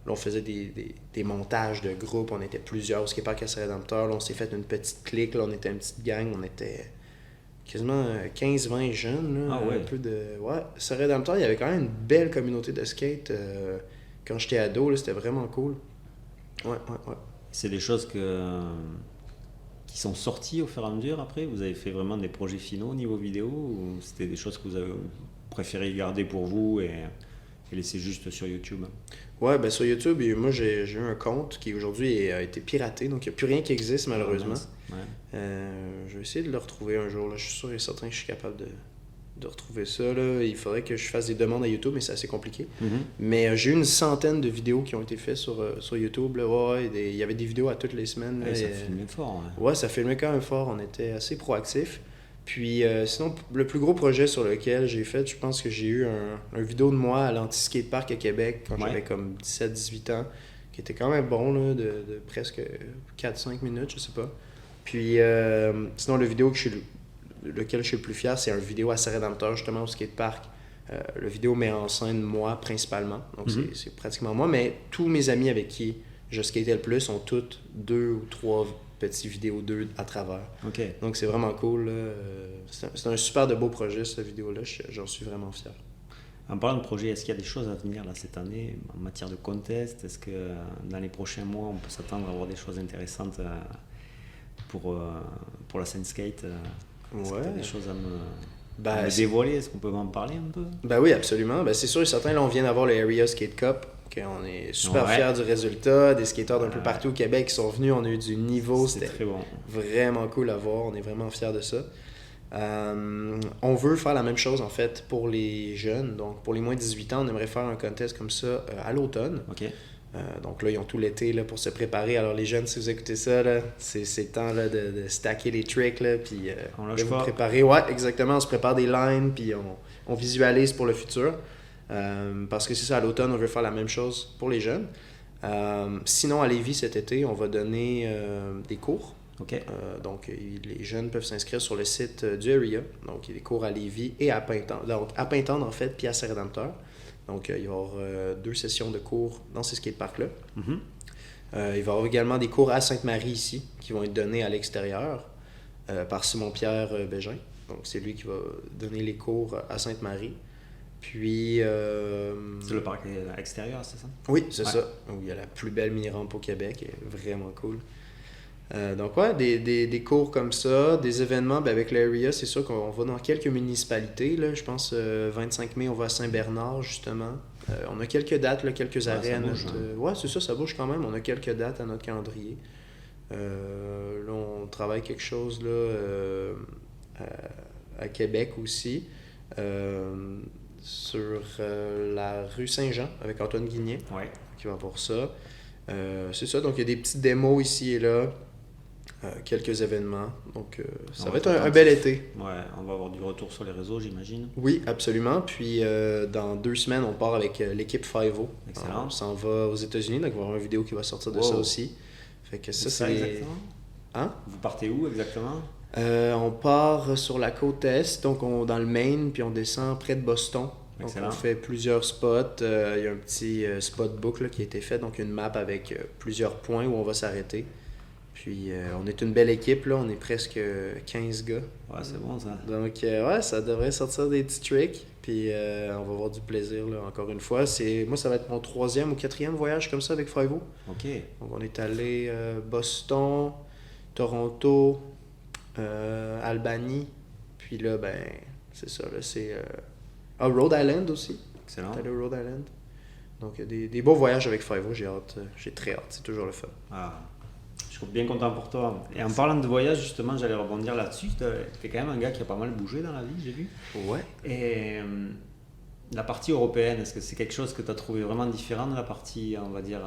Là, on faisait des montages de groupe. On était plusieurs au skatepark à Saint-Rédempteur. Là, on s'est fait une petite clique. Là, on était une petite gang. On était quasiment 15-20 jeunes. Là, Ah ouais. Un peu de... Ouais, Saint-Rédempteur, il y avait quand même une belle communauté de skate. Quand j'étais ado, là, c'était vraiment cool. Ouais. C'est des choses qui sont sorties au fur et à mesure après? Vous avez fait vraiment des projets finaux au niveau vidéo ou c'était des choses que vous avez préféré garder pour vous et et laisser juste sur YouTube. Ouais, ben sur YouTube, moi j'ai eu un compte qui aujourd'hui a été piraté, donc il n'y a plus rien qui existe malheureusement. Ouais. Je vais essayer de le retrouver un jour, là. Je suis sûr et certain que je suis capable de retrouver ça. Là. Il faudrait que je fasse des demandes à YouTube, mais c'est assez compliqué. Mais j'ai eu une centaine de vidéos qui ont été faites sur YouTube. Là. Ouais, il y avait des vidéos à toutes les semaines. Là, ça filmait fort. Ouais, ça filmait quand même fort. On était assez proactifs. Puis sinon, le plus gros projet sur lequel j'ai fait, je pense que j'ai eu un vidéo de moi à l'anti-skatepark à Québec quand j'avais comme 17-18 ans, qui était quand même bon, là, de presque 4-5 minutes, je sais pas. Puis sinon, lequel je suis le plus fier, c'est un vidéo assez rédempteur justement au skatepark. Le vidéo met en scène moi principalement, donc c'est pratiquement moi, mais tous mes amis avec qui je skatais le plus ont toutes 2 ou 3 petites vidéos d'eux à travers. Okay. Donc c'est vraiment cool. C'est un super de beau projet, cette vidéo-là. J'en suis vraiment fier. En parlant de projet, est-ce qu'il y a des choses à venir là, cette année en matière de contest? Est-ce que dans les prochains mois, on peut s'attendre à avoir des choses intéressantes pour la scène skate? Est-ce que tu as des choses à me dévoiler? Est-ce qu'on peut en parler un peu? Ben oui, absolument. Ben, c'est sûr et certain, là, on vient d'avoir le Area Skate Cup. On est super fiers du résultat. Des skateurs d'un peu partout au Québec qui sont venus. On a eu du niveau. C'était très bon. Vraiment cool à voir. On est vraiment fiers de ça. On veut faire la même chose en fait pour les jeunes. Donc pour les moins de 18 ans, on aimerait faire un contest comme ça à l'automne. Okay. Donc là, ils ont tout l'été là, pour se préparer. Alors les jeunes, si vous écoutez ça, là, c'est le temps là, de stacker les tricks. Là, puis de vous préparer. Ouais, exactement. On se prépare des lines, puis on visualise pour le futur. Parce que c'est ça, à l'automne, on veut faire la même chose pour les jeunes. Sinon, à Lévis, cet été, on va donner des cours. Okay. Donc, les jeunes peuvent s'inscrire sur le site du Area. Donc, il y a des cours à Lévis et à Pintendre. Donc, à Pintendre, en fait, puis à Saint-Rédempteur. Donc, il va y avoir 2 sessions de cours dans ces skateparks-là. Il va y avoir également des cours à Sainte-Marie ici, qui vont être donnés à l'extérieur par Simon-Pierre Bégin. Donc, c'est lui qui va donner les cours à Sainte-Marie. Puis... c'est le parc extérieur, c'est ça? Oui, c'est ça. Où il y a la plus belle mini-rampe au Québec. Elle est vraiment cool. Donc ouais, des cours comme ça, des événements avec l'Area, c'est sûr qu'on va dans quelques municipalités. Là. Je pense 25 mai, on va à Saint-Bernard, justement. On a quelques dates, là, quelques arrêts à notre... Ouais, c'est ça, ça bouge quand même. On a quelques dates à notre calendrier. Là, on travaille quelque chose là, à Québec aussi. Sur la rue Saint-Jean, avec Antoine Guignet, qui va voir ça. C'est ça, donc il y a des petites démos ici et là. Quelques événements. Donc, ça va être un bel été. Ouais, on va avoir du retour sur les réseaux, j'imagine. Oui, absolument. Puis, dans 2 semaines, on part avec l'équipe 5-0. Excellent. On s'en va aux États-Unis, donc il va y avoir une vidéo qui va sortir de ça aussi. Fait que ça, c'est... exactement? Hein? Vous partez où exactement? On part sur la côte Est, donc dans le Maine, puis on descend près de Boston. Donc, on fait plusieurs spots. Il y a un petit spot book là, qui a été fait, donc une map avec plusieurs points où on va s'arrêter. Puis on est une belle équipe, là. On est presque 15 gars. Ouais, c'est bon ça. Donc ouais, ça devrait sortir des petits tricks. Puis on va avoir du plaisir, là, encore une fois. Moi, ça va être mon 3e ou 4e voyage comme ça avec Five-O. OK. Donc on est allé Boston, Toronto, Albany. Puis là, ben, c'est ça, là, c'est... Rhode Island aussi. Excellent. On est allé au Rhode Island. Donc des beaux voyages avec Five-O, j'ai très hâte. C'est toujours le fun. Ah. Je suis bien content pour toi. Et en parlant de voyage, justement, j'allais rebondir là-dessus. Tu es quand même un gars qui a pas mal bougé dans la vie, j'ai vu. Ouais. Et la partie européenne, est-ce que c'est quelque chose que tu as trouvé vraiment différent de la partie, on va dire,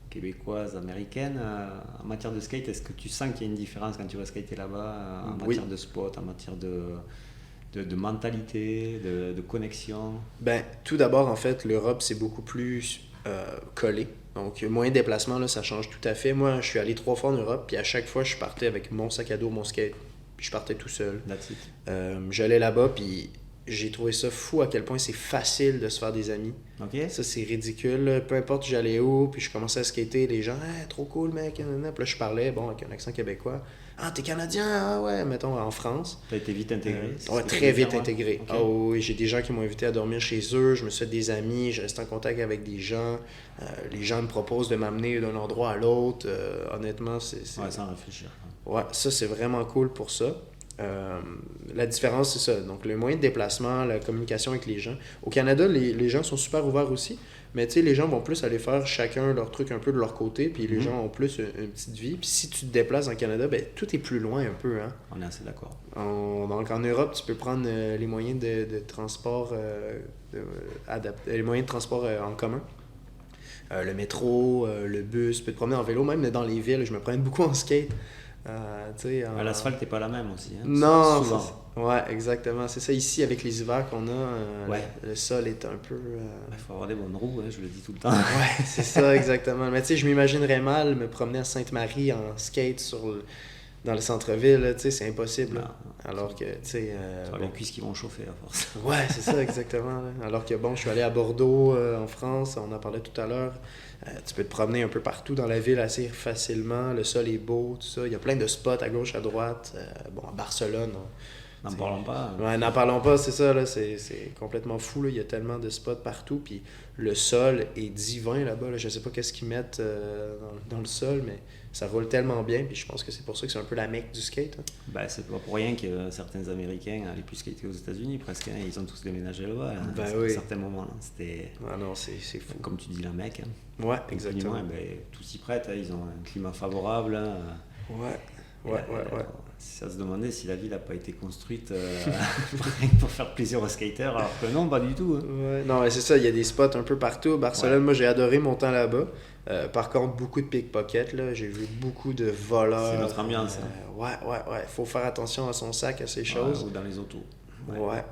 québécoise, américaine en matière de skate? Est-ce que tu sens qu'il y a une différence quand tu vas skater là-bas en matière de spot, en matière de mentalité, de connexion? Ben, tout d'abord, en fait, l'Europe, c'est beaucoup plus collé. Donc, moins de déplacements, là, ça change tout à fait. Moi, je suis allé 3 fois en Europe, puis à chaque fois, je partais avec mon sac à dos, mon skate, puis je partais tout seul. J'allais là-bas, puis j'ai trouvé ça fou à quel point c'est facile de se faire des amis. Okay. Ça, c'est ridicule. Là. Peu importe j'allais où, puis je commençais à skater, les gens, hey, trop cool, mec. Puis là, je parlais, bon, avec un accent québécois. Ah, t'es Canadien? Ah ouais, mettons, en France. T'as été vite intégré? Ouais, très vite intégré. Okay. Oh, oui, j'ai des gens qui m'ont invité à dormir chez eux, je me suis fait des amis, je reste en contact avec des gens. Les gens me proposent de m'amener d'un endroit à l'autre. Honnêtement, c'est... Ouais, sans réfléchir. Ouais, ça, c'est vraiment cool pour ça. La différence, c'est ça. Donc, le moyen de déplacement, la communication avec les gens. Au Canada, les gens sont super ouverts aussi, mais tu sais, les gens vont plus aller faire chacun leur truc un peu de leur côté, puis les gens ont plus une petite vie. Puis si tu te déplaces en Canada, ben tout est plus loin un peu, hein. On est assez d'accord. Donc, en Europe, tu peux prendre les moyens de transport les moyens de transport en commun. Le métro, le bus, tu peux te promener en vélo, même dans les villes. Je me promène beaucoup en skate. L'asphalte n'est pas la même aussi. Hein, non, souvent. Ouais, exactement. C'est ça. Ici, avec les hivers qu'on a, Ouais. le sol est un peu. Il faut avoir des bonnes roues, hein, je le dis tout le temps. Ouais, c'est ça, exactement. Mais tu sais, je m'imaginerais mal me promener à Sainte-Marie en skate dans le centre-ville. Tu sais, c'est impossible. Non, alors que, tu sais. Tu as les cuisses qui vont chauffer à force. Ouais, c'est ça, exactement. Là. Alors que, bon, je suis allé à Bordeaux, en France, on en parlait tout à l'heure. Tu peux te promener un peu partout dans la ville assez facilement. Le sol est beau, tout ça. Il y a plein de spots à gauche, à droite. Bon, à Barcelone. N'en parlons pas. Ouais, n'en parlons pas, c'est ça. Là. C'est complètement fou. Là. Il y a tellement de spots partout. Puis le sol est divin là-bas. Là. Je sais pas qu'est-ce qu'ils mettent dans le sol, mais ça roule tellement bien. Puis je pense que c'est pour ça que c'est un peu la mecque du skate. Hein. Ben, c'est pas pour rien que certains Américains allaient plus skater aux États-Unis presque. Hein. Ils ont tous déménagé là-bas. Hein. Ben À oui. certains moments. Hein. C'était. Ah non, c'est fou. Comme tu dis, la Mecque. Hein. Ouais, exactement. Moins, ben, tout s'y prête. Hein. Ils ont un climat favorable. Hein. Ouais. Si ça se demandait si la ville n'a pas été construite pour faire plaisir aux skaters, alors que non, pas du tout. Hein. Ouais. Non, mais c'est ça, il y a des spots un peu partout. Barcelone, moi j'ai adoré mon temps là-bas. Par contre, beaucoup de pickpockets, là. J'ai vu beaucoup de voleurs. C'est notre ambiance. Ouais. Faut faire attention à son sac, à ces choses. Ou dans les autos. Ouais.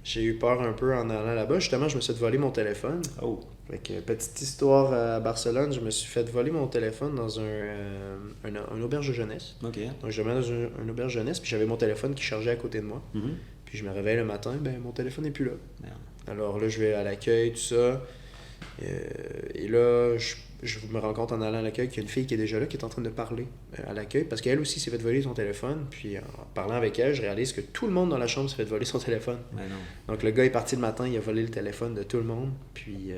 J'ai eu peur un peu en allant là-bas. Justement, je me suis fait voler mon téléphone. Oh. Fait que, petite histoire à Barcelone, je me suis fait voler mon téléphone dans un auberge de jeunesse. Ok. Donc, je me dans un auberge de jeunesse, puis j'avais mon téléphone qui chargeait à côté de moi. Mm-hmm. Puis je me réveille le matin, ben mon téléphone n'est plus là. Merde. Alors là, je vais à l'accueil, tout ça. Et là, je me rends compte en allant à l'accueil qu'il y a une fille qui est déjà là, qui est en train de parler à l'accueil, parce qu'elle aussi s'est fait voler son téléphone. Puis en parlant avec elle, je réalise que tout le monde dans la chambre s'est fait voler son téléphone. Ouais, non. Donc le gars est parti le matin, il a volé le téléphone de tout le monde, puis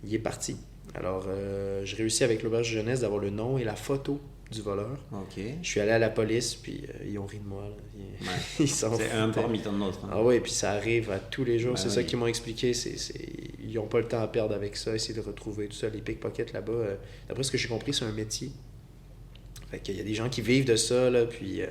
il est parti. Alors, j'ai réussi avec l'auberge de jeunesse d'avoir le nom et la photo du voleur. Ok. Je suis allé à la police, puis ils ont ri de moi. Là. Ils s'en C'est un foutaient. parmi tant d'autres. Hein. Ah oui, puis ça arrive à tous les jours. Ben c'est oui. ça qu'ils m'ont expliqué. Ils n'ont pas le temps à perdre avec ça, essayer de retrouver tout ça. Les pickpockets là-bas, d'après ce que j'ai compris, c'est un métier. Fait qu'il y a des gens qui vivent de ça, là, puis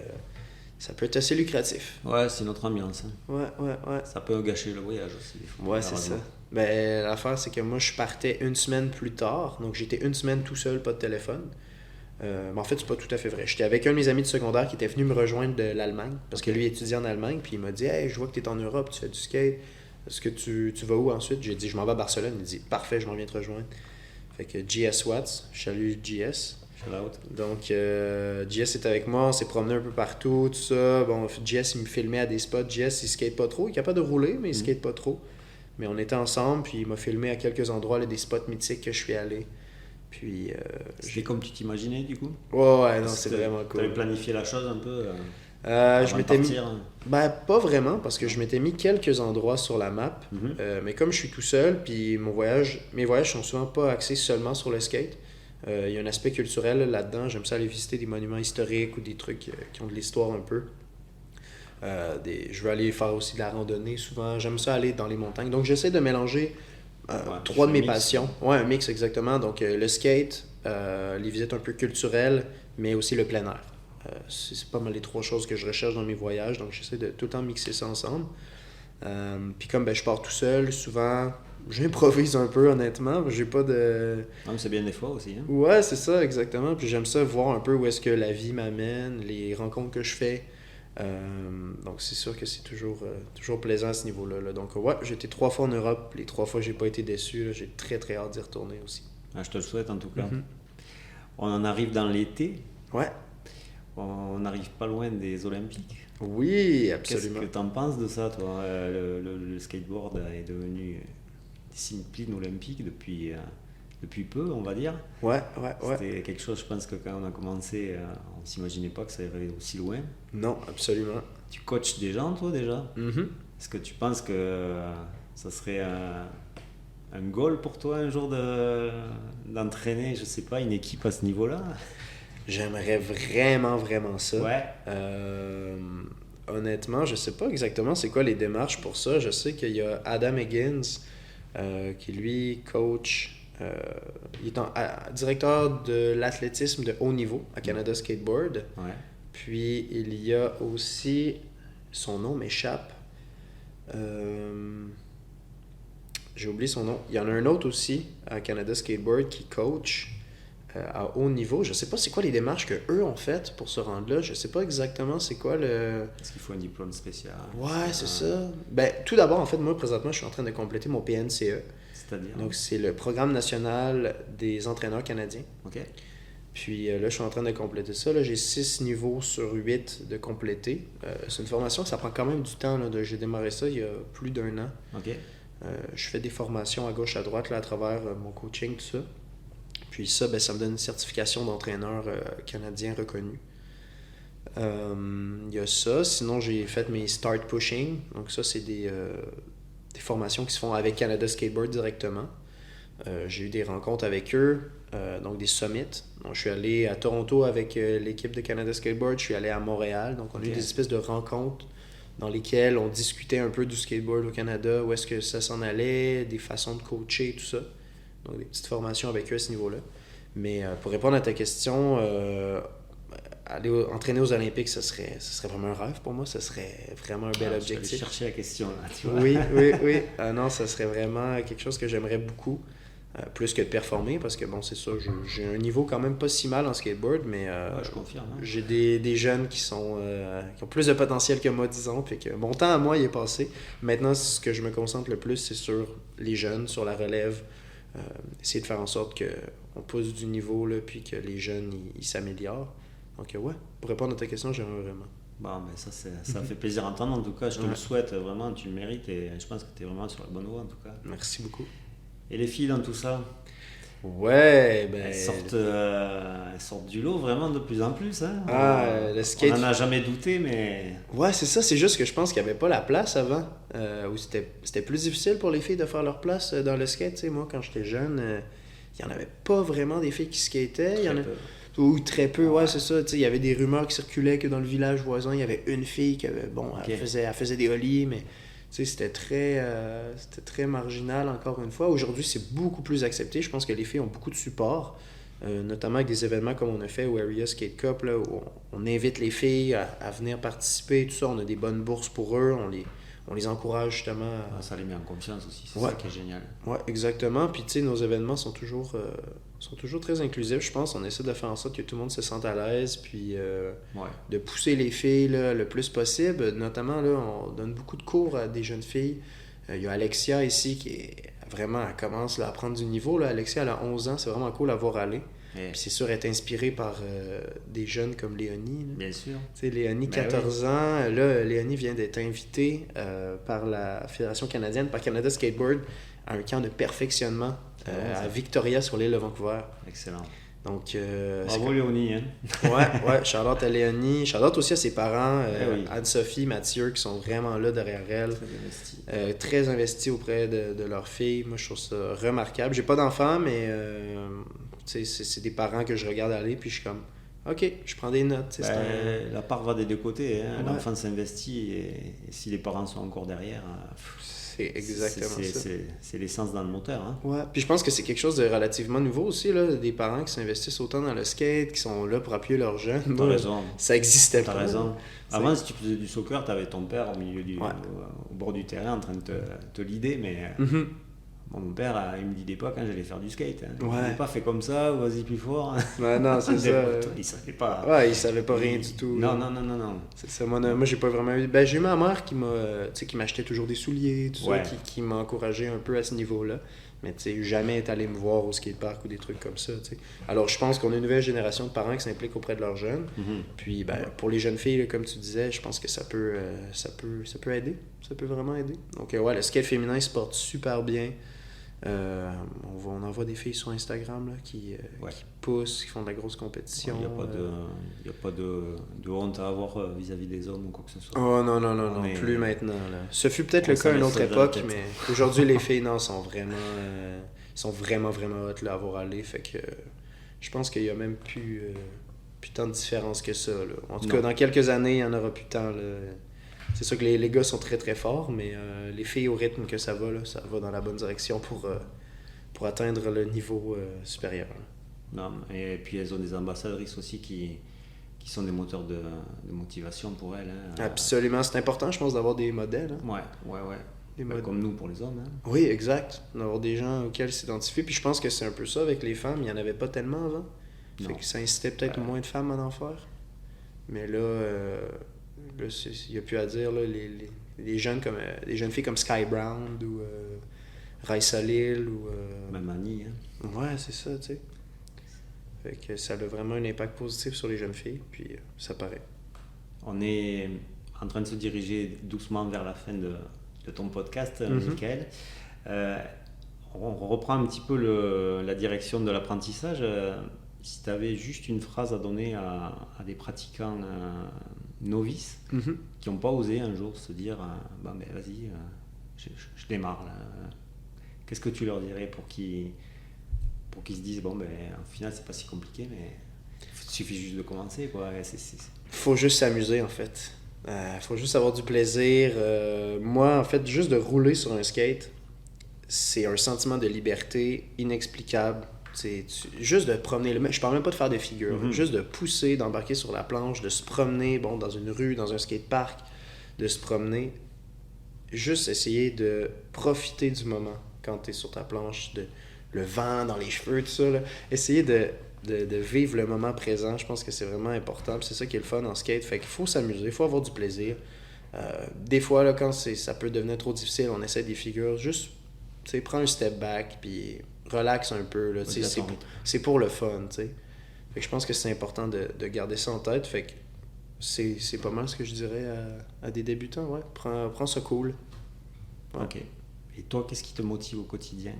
ça peut être assez lucratif. Ouais, c'est notre ambiance. Hein. Ouais. Ça peut gâcher le voyage aussi. Ouais, c'est ça. Ben, l'affaire, c'est que moi, je partais une semaine plus tard. Donc, j'étais une semaine tout seul, pas de téléphone. Mais en fait, c'est pas tout à fait vrai. J'étais avec un de mes amis de secondaire qui était venu me rejoindre de l'Allemagne. Parce que lui étudiait en Allemagne. Puis il m'a dit « Hey, je vois que tu es en Europe, tu fais du skate. Est-ce que tu vas où ensuite? » J'ai dit « Je m'en vais à Barcelone. » Il dit « Parfait, je m'en viens te rejoindre. » Fait que JS Watts, je salue JS. Shout out. Donc, JS est avec moi, on s'est promené un peu partout, tout ça. Bon, JS, il me filmait à des spots. JS, il skate pas trop. Il est capable de rouler, mais il skate pas trop. Mais on était ensemble, puis il m'a filmé à quelques endroits, là, des spots mythiques que je suis allé. Puis. C'était comme tu t'imaginais, du coup? Ouais, non, c'est vraiment cool. Tu avais planifié la chose un peu je m'étais mis. partir, hein. Ben, pas vraiment, parce que je m'étais mis quelques endroits sur la map. Mais comme je suis tout seul, puis mes voyages sont souvent pas axés seulement sur le skate. Il y a un aspect culturel là-dedans. J'aime ça aller visiter des monuments historiques ou des trucs qui ont de l'histoire un peu. Je veux aller faire aussi de la randonnée souvent. J'aime ça aller dans les montagnes. Donc j'essaie de mélanger trois de mes passions. Ouais, un mix exactement. Donc le skate, les visites un peu culturelles, mais aussi le plein air. C'est pas mal les trois choses que je recherche dans mes voyages. Donc j'essaie de tout le temps mixer ça ensemble. Puis comme je pars tout seul, souvent j'improvise un peu honnêtement. J'ai pas de... Non, mais c'est bien des fois aussi. Hein? Ouais, c'est ça exactement. Puis j'aime ça voir un peu où est-ce que la vie m'amène, les rencontres que je fais. Donc c'est sûr que c'est toujours plaisant à ce niveau-là. Là. Donc ouais, j'ai été 3 fois en Europe. Les 3 fois j'ai pas été déçu. Là. J'ai très très hâte d'y retourner aussi. Ah, je te le souhaite en tout cas. On en arrive dans l'été. Ouais. On n'arrive pas loin des Olympiques. Oui, absolument. Qu'est-ce que tu en penses de ça, toi? Le skateboard est devenu une discipline olympique depuis peu, on va dire. Ouais. C'était quelque chose, je pense que quand on a commencé, on ne s'imaginait pas que ça irait aussi loin. Non, absolument. Tu coaches des gens, toi, déjà? Mm-hmm. Est-ce que tu penses que ça serait un goal pour toi un jour d'entraîner, je sais pas, une équipe à ce niveau-là? J'aimerais vraiment, vraiment ça. Ouais. Honnêtement, je sais pas exactement c'est quoi les démarches pour ça. Je sais qu'il y a Adam Higgins qui, lui, coach. Il est directeur de l'athlétisme de haut niveau à Canada Skateboard. Ouais. Puis, il y a aussi... Son nom m'échappe. J'ai oublié son nom. Il y en a un autre aussi à Canada Skateboard qui coach à haut niveau. Je sais pas c'est quoi les démarches que eux ont faites pour se rendre là. Je sais pas exactement c'est quoi le... Est-ce qu'il faut un diplôme spécial? Ouais, c'est ça. Ben, tout d'abord, en fait, moi, présentement, je suis en train de compléter mon PNCE. C'est-à-dire? Donc, c'est le Programme national des entraîneurs canadiens. OK. Puis là, je suis en train de compléter ça. Là, j'ai 6 niveaux sur 8 de compléter. C'est une formation, ça prend quand même du temps. Là, j'ai démarré ça il y a plus d'1 an. OK. Je fais des formations à gauche, à droite, là, à travers mon coaching, tout ça. Puis ça, ben, ça me donne une certification d'entraîneur canadien reconnu. Il y a ça. Sinon, j'ai fait mes Start Pushing. Donc ça, c'est des formations qui se font avec Canada Skateboard directement. J'ai eu des rencontres avec eux, donc des summits. Donc, je suis allé à Toronto avec l'équipe de Canada Skateboard. Je suis allé à Montréal. Donc, on a eu des espèces de rencontres dans lesquelles on discutait un peu du skateboard au Canada, où est-ce que ça s'en allait, des façons de coacher, tout ça. Donc, des petites formations avec eux à ce niveau-là. Mais pour répondre à ta question, entraîner aux Olympiques, ce serait vraiment un rêve pour moi. Ce serait vraiment un bel objectif. Je vais chercher la question, là, tu vois. Oui. Non, ça serait vraiment quelque chose que j'aimerais beaucoup. Plus que de performer, parce que bon, c'est ça, j'ai un niveau quand même pas si mal en skateboard, mais je confirme. Hein. J'ai des jeunes qui ont plus de potentiel que moi, disons, puis que mon temps à moi, il est passé. Maintenant, ce que je me concentre le plus, c'est sur les jeunes, sur la relève, essayer de faire en sorte qu'on pousse du niveau, là, puis que les jeunes, ils s'améliorent. Donc ouais, pour répondre à ta question, j'aimerais vraiment. Bon, mais ça fait plaisir à entendre, en tout cas, je te le souhaite, vraiment, tu le mérites, et je pense que tu es vraiment sur la bonne voie, en tout cas. Merci beaucoup. Et les filles dans tout ça? Ouais, ben... Elles sortent du lot vraiment de plus en plus. Hein? Le skate... On n'en a jamais douté, mais... Ouais, c'est ça. C'est juste que je pense qu'il n'y avait pas la place avant. Où c'était plus difficile pour les filles de faire leur place dans le skate. T'sais, moi, quand j'étais jeune, il n'y en avait pas vraiment des filles qui skataient. Ou très peu, ouais, c'est ça. Il y avait des rumeurs qui circulaient que dans le village voisin, il y avait une fille qui avait... Bon, elle faisait des ollies, mais... C'était très marginal, encore une fois. Aujourd'hui, c'est beaucoup plus accepté. Je pense que les filles ont beaucoup de support, notamment avec des événements comme on a fait au Area Skate Cup, là, où on invite les filles à venir participer, tout ça. On a des bonnes bourses pour eux, on les encourage justement. Ça les met en confiance aussi, c'est ça qui est génial. Ouais, exactement. Puis tu sais, nos événements sont toujours très inclusifs, je pense. On essaie de faire en sorte que tout le monde se sente à l'aise, puis de pousser les filles là, le plus possible. Notamment, là, on donne beaucoup de cours à des jeunes filles. Il y a Alexia ici qui est vraiment, elle commence là, à prendre du niveau. Là. Alexia, elle a 11 ans, c'est vraiment cool à voir aller. Puis c'est sûr, elle est inspirée par des jeunes comme Léonie. Là. Bien sûr. Tu sais, Léonie, 14 ans. Là, Léonie vient d'être invitée par la Fédération canadienne, par Canada Skateboard, à un camp de perfectionnement à Victoria, sur l'île de Vancouver. Excellent. Donc, bravo Léonie. Hein? ouais, shout-out à Léonie. Shout-out aussi à ses parents, Anne-Sophie, Mathieu, qui sont vraiment là derrière elle. Très investis auprès de leur fille. Moi, je trouve ça remarquable. J'ai pas d'enfant, mais c'est des parents que je regarde aller, puis je suis comme, OK, je prends des notes. La part va des deux côtés. Hein? L'enfant s'investit, et si les parents sont encore derrière... C'est exactement ça. C'est l'essence dans le moteur. Hein? Ouais. Puis je pense que c'est quelque chose de relativement nouveau aussi, là, des parents qui s'investissent autant dans le skate, qui sont là pour appuyer leurs jeunes. T'as raison. Ça existait pas. T'as raison. Avant, si tu faisais du soccer, t'avais ton père au milieu au bord du terrain en train de te leader, mais mon père, il me disait pas quand j'allais faire du skate. Hein. Il me disait pas fais comme ça, vas-y plus fort. Non, c'est ça. Il savait pas. Ouais, il savait pas rien du tout. Non. C'est ça. Moi, j'ai pas vraiment eu. Ben, j'ai eu ma mère qui m'achetait toujours des souliers, tout ça, qui m'a encouragé un peu à ce niveau-là. Mais tu sais, jamais est allé me voir au skatepark ou des trucs comme ça. T'sais. Alors, je pense qu'on a une nouvelle génération de parents qui s'impliquent auprès de leurs jeunes. Puis, pour les jeunes filles, là, comme tu disais, je pense que ça peut aider. Ça peut vraiment aider. Donc, le skate féminin se porte super bien. On envoie des filles sur Instagram là, qui poussent, qui font de la grosse compétition. Il n'y a pas de honte à avoir vis-à-vis des hommes ou quoi que ce soit. Oh non, plus maintenant. Là. Ce fut peut-être le cas à une autre époque, mais aujourd'hui les filles sont vraiment vraiment hot là, à voir aller. Fait que je pense qu'il y a même plus plus tant de différence que ça. Là. En tout cas, dans quelques années, il n'y en aura plus tant. Là. C'est sûr que les gars sont très très forts, mais les filles, au rythme que ça va dans la bonne direction pour atteindre le niveau supérieur. Là. Non, et puis elles ont des ambassadrices aussi qui sont des moteurs de motivation pour elles. Hein. Absolument, c'est important, je pense, d'avoir des modèles. Hein. Ouais. Comme nous pour les hommes. Hein. Oui, exact. D'avoir des gens auxquels s'identifier. Puis je pense que c'est un peu ça avec les femmes. Il n'y en avait pas tellement avant. Fait que ça incitait peut-être moins de femmes à en faire. Mais là, il n'y a plus à dire. Là, les jeunes filles comme Sky Brown ou Raissa Lil ou... Même Annie. Hein. Ouais, c'est ça, tu sais. Fait que ça a vraiment un impact positif sur les jeunes filles, puis ça paraît. On est en train de se diriger doucement vers la fin de ton podcast, Michael. On reprend un petit peu la direction de l'apprentissage. Si tu avais juste une phrase à donner à des pratiquants novices qui n'ont pas osé un jour se dire vas-y, je démarre là. Qu'est-ce que tu leur dirais pour qu'ils se disent au final c'est pas si compliqué, mais il suffit juste de commencer quoi. Faut juste s'amuser en fait. Faut juste avoir du plaisir. Moi en fait, juste de rouler sur un skate, c'est un sentiment de liberté inexplicable. Juste de promener je parle même pas de faire des figures, juste de pousser, d'embarquer sur la planche, de se promener dans une rue, dans un skatepark, de se promener, juste essayer de profiter du moment quand tu es sur ta planche, le vent dans les cheveux, tout ça, là. Essayer de vivre le moment présent, je pense que c'est vraiment important. Puis c'est ça qui est le fun en skate. Fait qu'il faut s'amuser, il faut avoir du plaisir. Des fois, là, quand ça peut devenir trop difficile, on essaie des figures. Juste, prends un step back, puis relax un peu. Là, c'est pour le fun. T'sais. Fait que je pense que c'est important de garder ça en tête. Fait que c'est pas mal ce que je dirais à des débutants. Ouais. Prends ça cool. Ouais. Ok. Et toi, qu'est-ce qui te motive au quotidien?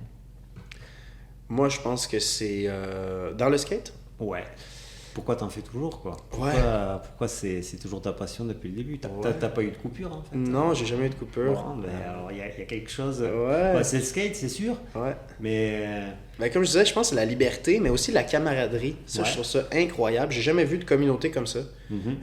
Moi, je pense que c'est dans le skate. Ouais. Pourquoi t'en fais toujours, quoi? Pourquoi c'est toujours ta passion depuis le début? T'as pas eu de coupure, en fait? Non, j'ai jamais eu de coupure. Bon, alors, il y a quelque chose... Ouais. C'est le skate, c'est sûr. Ouais. Mais... comme je disais, je pense que c'est la liberté, mais aussi la camaraderie. Ça, je trouve ça incroyable. J'ai jamais vu de communauté comme ça.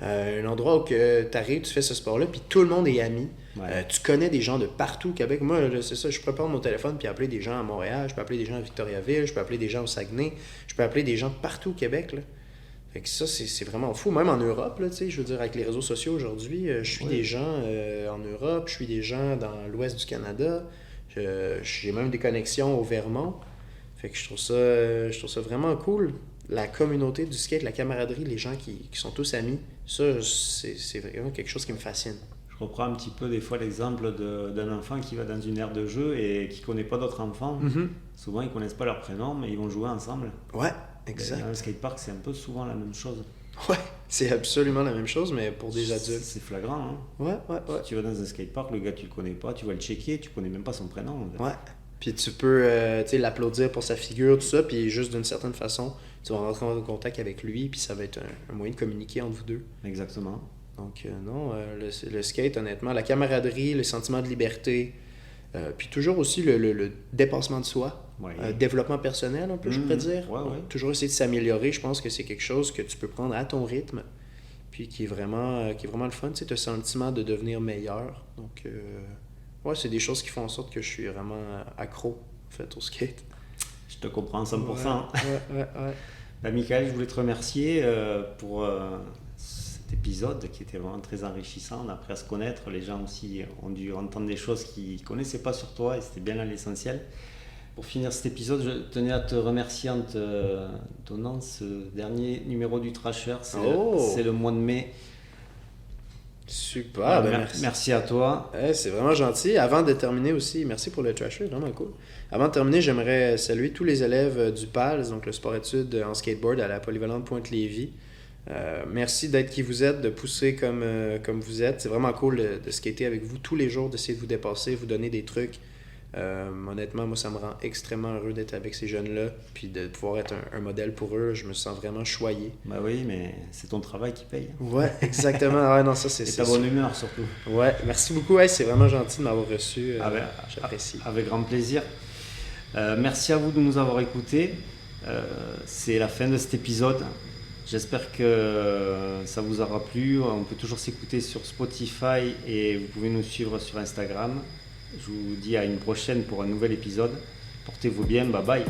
Un endroit où t'arrives, tu fais ce sport-là, puis tout le monde est ami. Ouais. Tu connais des gens de partout au Québec. Moi, c'est ça, je peux prendre mon téléphone puis appeler des gens à Montréal, je peux appeler des gens à Victoriaville, je peux appeler des gens au Saguenay, je peux appeler des gens de partout au Québec, là. Fait que ça, c'est vraiment fou. Même en Europe, là, je veux dire, avec les réseaux sociaux aujourd'hui, je suis des gens en Europe, je suis des gens dans l'ouest du Canada, j'ai même des connexions au Vermont. Fait que je trouve ça vraiment cool. La communauté du skate, la camaraderie, les gens qui sont tous amis, ça, c'est vraiment quelque chose qui me fascine. Je reprends un petit peu des fois l'exemple d'un enfant qui va dans une aire de jeu et qui ne connaît pas d'autres enfants. Souvent, ils ne connaissent pas leur prénom, mais ils vont jouer ensemble. Ouais, exact. Dans le skatepark, c'est un peu souvent la même chose. Ouais, c'est absolument la même chose, mais pour des adultes. C'est flagrant, hein? Ouais. Si tu vas dans un skatepark, le gars, tu le connais pas, tu vas le checker, tu connais même pas son prénom. En fait. Ouais. Puis tu peux l'applaudir pour sa figure, tout ça, puis juste d'une certaine façon, tu vas rentrer en contact avec lui, puis ça va être un moyen de communiquer entre vous deux. Exactement. Donc le skate, honnêtement, la camaraderie, le sentiment de liberté, puis toujours aussi le dépassement de soi, développement personnel un peu, je pourrais dire. Ouais. Toujours essayer de s'améliorer, je pense que c'est quelque chose que tu peux prendre à ton rythme, puis qui est vraiment le fun, tu sais, ce sentiment de devenir meilleur. Donc, c'est des choses qui font en sorte que je suis vraiment accro, en fait, au skate. Je te comprends 100%. Ouais. Michael, je voulais te remercier pour... épisode qui était vraiment très enrichissant. On a appris à se connaître. Les gens aussi ont dû entendre des choses qu'ils ne connaissaient pas sur toi et c'était bien là l'essentiel. Pour finir cet épisode, je tenais à te remercier en te donnant ce dernier numéro du Trasher. C'est le mois de mai. Super, merci à toi. C'est vraiment gentil. Avant de terminer aussi, merci pour le Trasher, vraiment cool. Avant de terminer, j'aimerais saluer tous les élèves du PALS, donc le sport-études en skateboard à la Polyvalente Pointe-Lévis. Merci d'être qui vous êtes, de pousser comme vous êtes. C'est vraiment cool de skater avec vous tous les jours, d'essayer de vous dépasser, vous donner des trucs. Honnêtement, moi, ça me rend extrêmement heureux d'être avec ces jeunes-là, puis de pouvoir être un modèle pour eux. Je me sens vraiment choyé. Bah oui, mais c'est ton travail qui paye. Ouais, exactement. Ouais, non, ça, c'est et ta bonne humeur, surtout. Ouais, merci beaucoup. Ouais, c'est vraiment gentil de m'avoir reçu. J'apprécie. Avec grand plaisir. Merci à vous de nous avoir écoutés. C'est la fin de cet épisode. J'espère que ça vous aura plu. On peut toujours s'écouter sur Spotify et vous pouvez nous suivre sur Instagram. Je vous dis à une prochaine pour un nouvel épisode. Portez-vous bien, bye bye.